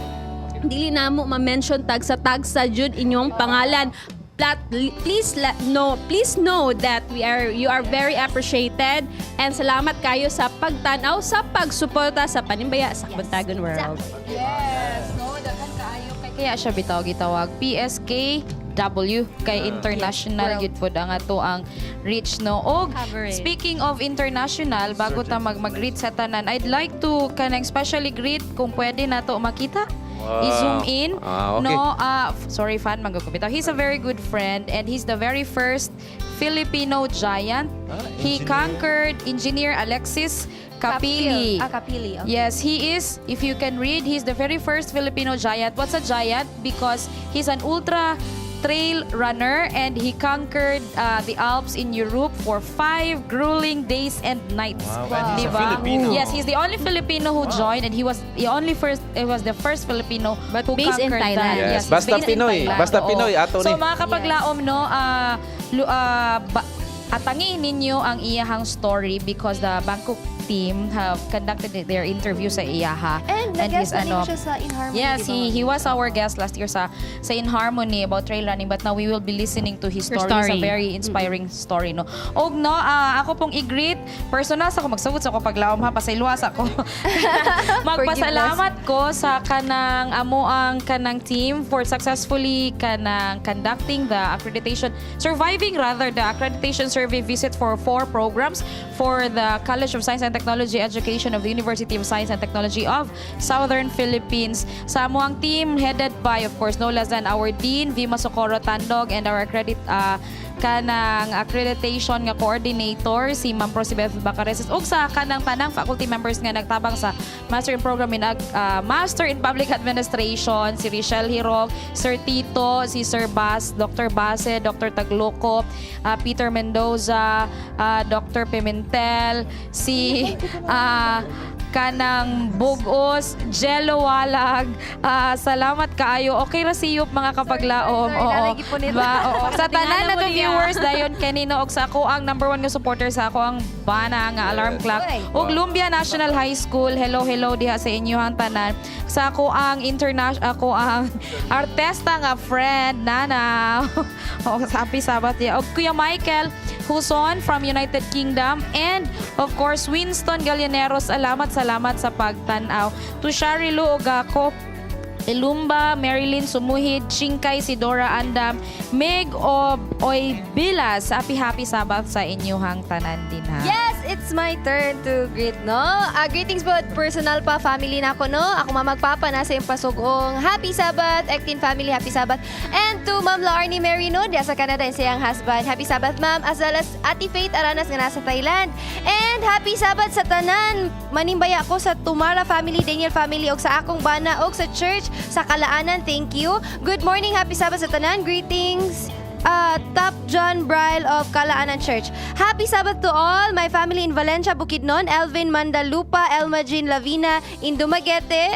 Dili na mo ma-mention tag sa jud inyong pangalan. But please know that you are very appreciated and salamat kayo sa pagtanaw sa pagsuporta sa Panimbaya sa Kabuntagon World. Yes, no, daghan kaayo kaya siya bitaw gitawag PSK W kay international World. yun po ang ato ang reach no. Og Coverage. speaking of international, bago ta mag-greet sa tanan, I'd like to kanang specially greet kung pwede nato makita. Wow. I-zoom in. Okay. No, sorry fan, magkakupita. He's a very good friend and he's the very first Filipino giant. He conquered Engineer Alexis Capili. Capili. Okay. Yes, he is. If you can read, he's the very first Filipino giant. What's a giant? Because he's an ultra trail runner and he conquered the Alps in Europe for 5 grueling days and nights. Wow. And he's a Diba? Filipino. Yes, he's the only Filipino who joined and he was the first Filipino who based in conquered Thailand. that. Yes. Basta based in Pinoy. Thailand. Basta Oo. Pinoy, ato So ni. mga kapaglaom no, atangin ninyo ang iyahang story because the Bangkok team have conducted their interview sa iyaha. And nag-guest na din siya sa In Harmony. Yes, diba? he was our guest last year sa In Harmony about trail running, but now we will be listening to his story. It's a very inspiring story, no. Og no, ako pong i-greet personal sa ako magsabot sa ako paglaom ha, pasayluwas ako. Magpasalamat ko sa kanang amoang kanang team for successfully kanang conducting the surviving the accreditation survey visit for 4 programs for the College of Science and Technology Education of the University of Science and Technology of Southern Philippines. Sa amuang team headed by, of course, no less than our Dean, Vima Socorro Tandog, and our kanang accreditation nga coordinator si Ma'am Prosibeth Bacareses ug sa kanang tanang faculty members nga nagtabang sa Master in Program in Master in Public Administration, si Richelle Hirog, Sir Tito, si Sir Bas, Dr. Base, Dr. Tagloco, Peter Mendoza, Dr. Pimentel, si kanang Bugos, Jello Walag, salamat kaayo. Okay ra siyop mga kapaglaom. Oo. Oo. Sa tanan na to viewers dayon kanino og sa ako ang #1 nga supporter sa ako ang bana nga alarm clock. Og Lumbia National High School. Hello diha sa inyohang tanan. Sa ako ang artista nga friend Nana. O happy Sabbath ya. Og Kuya Michael Huson from United Kingdom and of course Winston Gallianeros, salamat sa pagtanaw. To Shari Lu Ogako, Ilumba, Marilyn Sumuhid, Chingkay, Sidora Andam, Meg Oy Bilas. Happy Sabbath sa inyong tanan din ha. Yes, it's my turn to greet, no? Greetings po, personal pa, family na ako, no? Ako mamagpapa, nasa yung pasugong. Happy Sabbath, Ektin family, Happy Sabbath. And to Ma'am Laarni Merino, diya sa Canada, and siyang husband. Happy Sabbath, ma'am. As well as Ate Faith Aranas nga nasa Thailand. And Happy Sabbath sa tanan. Manimbaya ako sa Tumara family, Daniel family, og sa akong bana, og sa church, sa Kalaanan. Thank you. Good morning, Happy Sabbath sa tanan. Greetings. Top John Braille of Kalaanan Church. Happy Sabbath to all my family in Valencia, Bukidnon, Elvin Mandalupa, Elma Jean Lavina in Dumaguete,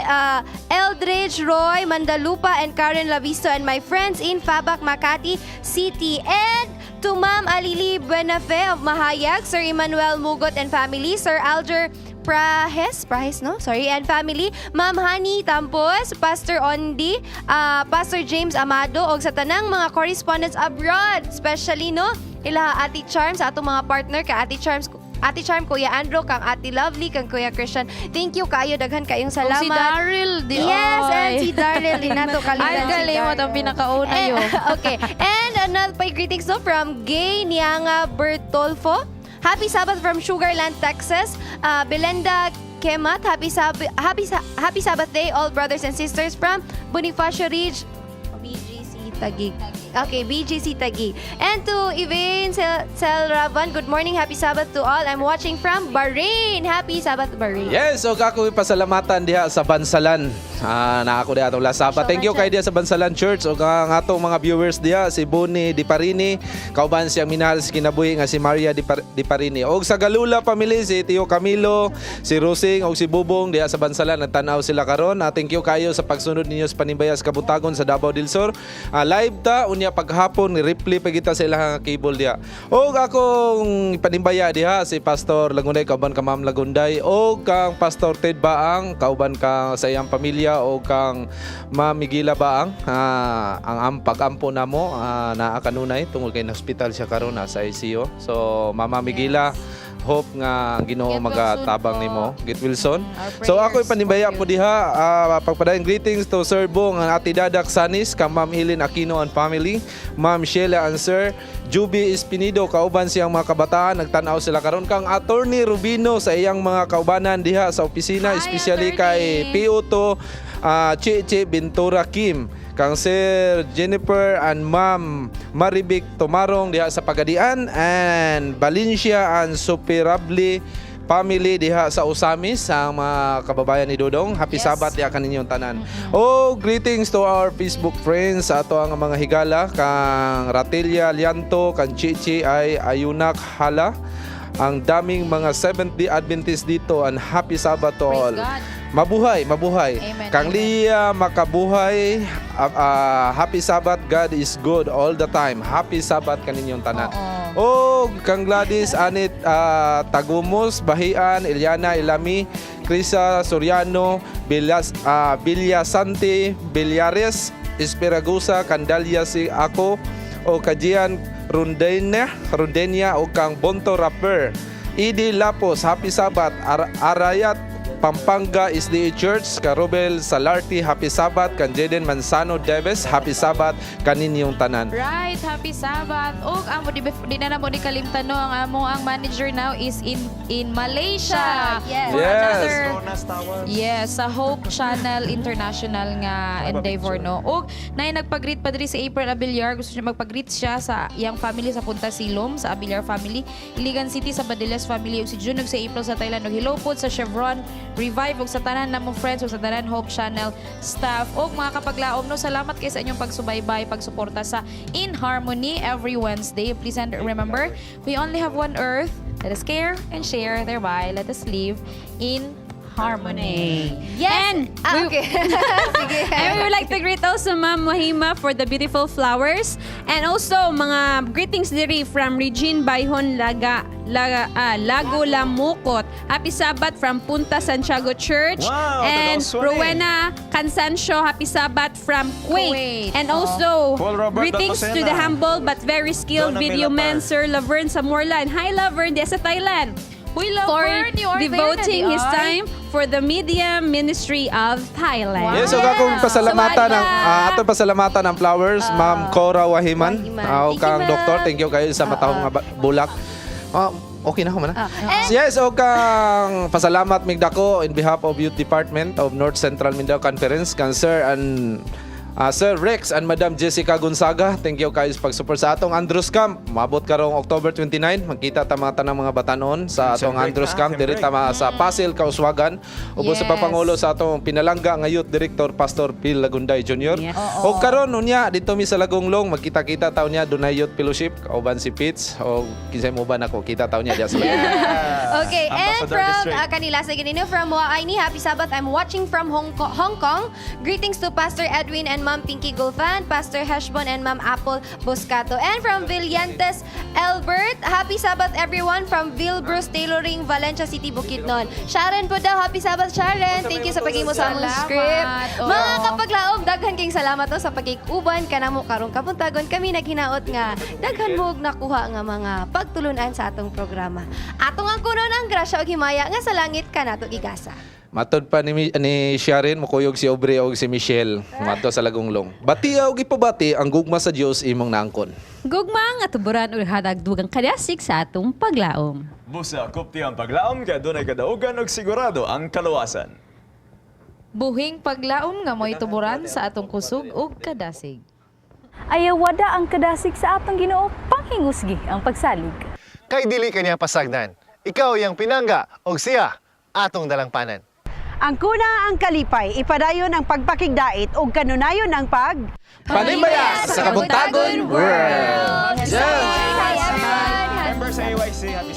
Eldridge Roy Mandalupa, and Karen Lavisto, and my friends in Fabac, Makati City. And to Ma'am Alili Buenafe of Mahayag, Sir Emmanuel Mugot and family, Sir Alger Prahes, no? Sorry, and family, Ma'am Hani Tampos, Pastor Ondi, Pastor James Amado, og sa tanang mga correspondents abroad, especially, no? Ila Ate Charm, sa atong mga partner, ka Ate Charm, Kuya Andrew, kang Ate Lovely, kang Kuya Christian. Thank you kayo, daghan kayong salamat. Si Daryl di Yes, and si Daryl din nato kalimutan. Ay, kalimot ang pinakauna yun. Okay, and another greetings no from Gay Nianga Bertolfo. Happy Sabbath from Sugarland, Texas. Belenda Kemat, happy Sabbath day, all brothers and sisters from Bonifacio Ridge, BGC Taguig. Okay, BGC Taguig. And to Ivane Selravan, good morning, happy Sabbath to all. I'm watching from Bahrain. Happy Sabbath, Bahrain. Yes, so ako pasalamatan diha sa Bansalan. Na ako diha atong last Sabbath. Thank you kay diha sa Bansalan Church o ang atong mga viewers diha si Boni Diparini, kauban siyang minahal si kinabuhi nga si Maria Diparini. Og sa Galula family si Tio Camilo, si Rosing og si Bubong diha sa Bansalan, nagtanaw sila karon. Thank you kayo sa pagsunod ninyo sa Panimbaya sa Kabutagon sa Davao del Sur. Live ta unya paghapon ni replay pa kita sa ilang cable diha. Og akong Panimbaya diha si Pastor Lagunday kauban ka Ma'am Lagunday og kang Pastor Ted Baang kauban ka sa iyang pamilya o kang Ma'am Migila Baang, ang pag-ampo namo naa kanunay tungod kay na hospital siya karon sa ICU. So Mama Migila, hope nga ang Ginoo magatabang nimo. Git Wilson. Our So ako'y prayers Panimbaya for po diha, pagpadayon greetings to Sir Bong, ang Ati Dadak Sanis, kang Ma'am Helen Aquino and family, Ma'am Sheila and Sir Juby Espinido, kauban siyang mga kabataan, nagtanaw sila karon kang Attorney Rubino sa iyang mga kaubanan diha sa opisina, especially kay P.O.T. Chichi Bintura Kim, kang Sir Jennifer and Ma'am Maribik Tumarong diha sa Pagadian, and Valencia and Superabli family diha sa Usamis, sa mga kababayan ni Dodong. Happy Sabat diha kaninyong tanan. Greetings to our Facebook friends sa ato ang mga higala, kang Ratelia Lianto, kang Chichi ay Ayunak Hala, ang daming mga Seventh-day Adventist dito, and happy Sabat to all. Mabuhay, mabuhay. Amen, Kang Lia Makabuhay, happy Sabat, God is good all the time. Happy Sabat kaninyong tanan. Kang Gladys Anit Tagumos, Bahian, Eliana Ilami, Krisa Soriano, Villasante, Villares, Esperagusa, Candalia si ako, o Kajian Rundenia, o kang Bonto Rapper, Idi Lapos, happy Sabat. Arayat Pampanga SDA Church, ka Robel Salarti, happy Sabat. Kan Jeden Manzano Deves, happy Sabat kaninyong tanan. Right, happy Sabbath. Amo di na mo ni kalimtan no, ang manager now is in Malaysia. Yes. For Yes. another, yes, sa Hope Channel International nga endeavor no. Nay nagpag-greet pa diri sa April Abiliar, gusto niya magpag-greet siya sa iyang family sa Punta Silom, sa Abiliar family, Iligan City sa Badilas family, ug si June ug sa April sa Thailand, ug hello po sa Chevron Revive, ug sa tanan namong friends, ug sa tanan Hope Channel staff, ug mga kapaglaom no, salamat kay sa inyong pagsubaybay, pagsuporta sa In Harmony every Wednesday. Please and remember, we only have one earth. Let us care and share, thereby let us live in harmony. Yes! Okay. Sige. And we would like to greet also Ma'am Mahima for the beautiful flowers. And also, mga greetings diri from Regine Bayhon Lago Lamukot. Happy Sabat from Punta Santiago Church. Wow, and Tagal-Suani. Rowena Cansancio, happy Sabat from Kuwait. And also, Paul Robert greetings to the Dapasena. humble but very skilled Donna video man, Milapar. Sir Laverne Samorlan. Hi, Laverne, di sa Thailand. We For Laverne, you are devoting there na, his di ay? time for the Media Ministry of Thailand. Yes, akong pasalamatan ng ato pasalamatan ng flowers, Ma'am Cora Wahiman, o kang doktor, thank you kayo sa matahong nga bulak. Okay na ako man. Yes, o kang pasalamat migdako in behalf of Youth Department of North Central Mindanao Conference, kang Sir and Sir Rex and Madam Jessica Gonzaga, thank you guys pag-support sa atong Andrews Camp. Mabot karong October 29, magkita tama tanang mga batanon sa atong Andrews Camp diri tama sa Pasig, Kauswagan. Ubos sa papangulo sa atong pinalangga nga Youth Director Pastor Phil Lagunday Jr. O karon unya dito mi sa Lagonglong, magkita-kita taon niya dunay Youth Fellowship, kauban si Pitts o kinsay mo ba nako kita taon niya diya sa Okay, and Ambassador from District. kanila sa ganino from Waini, happy Sabbath. I'm watching from Hong Kong. Greetings to Pastor Edwin and Ma'am Pinky Gulfan, Pastor Heshbon and Ma'am Apple Boscato. And from Villantes, Albert, happy Sabbath everyone from Vilbruce Tailoring, Valencia City, Bukidnon. Sharon po daw, happy Sabbath Sharon. Thank you sa pagimo sa among Salamat. script. Oo. Mga kapaglaom, daghan kayong salamat to sa pagkikuban kanamo karong Kabuntagon. Kami naghinaot nga daghan mo og nakuha nga mga pagtulunan sa atong programa. Atong ang kuno ng grasya ug himaya nga sa langit kanato gigasa. Matod pa ni Sharon, mukuyog si Aubrey o si Michelle, mato sa Lagonglong. Bati o gipabati ang gugma sa Dios imong naangkon. Gugma nga tuburan o hadagdugang kadasig sa atong paglaom. Busa, kupti ang paglaom, kaya doon ay kadaugan og sigurado ang kaluwasan. Buhing paglaom nga mo'y tuburan sa atong kusog ug kadasig. Ayawada ang kadasig sa atong Ginoo, panghingusgi ang pagsalig. Kay dili kaniya pasagdan. Ikaw yang pinangga og siya atong dalangpanan. Ang kuna ang kalipay, ipadayon ang pagpakigdait o kanunayon ang Panimbaya sa Kabutagon World! Members sa AYC, happy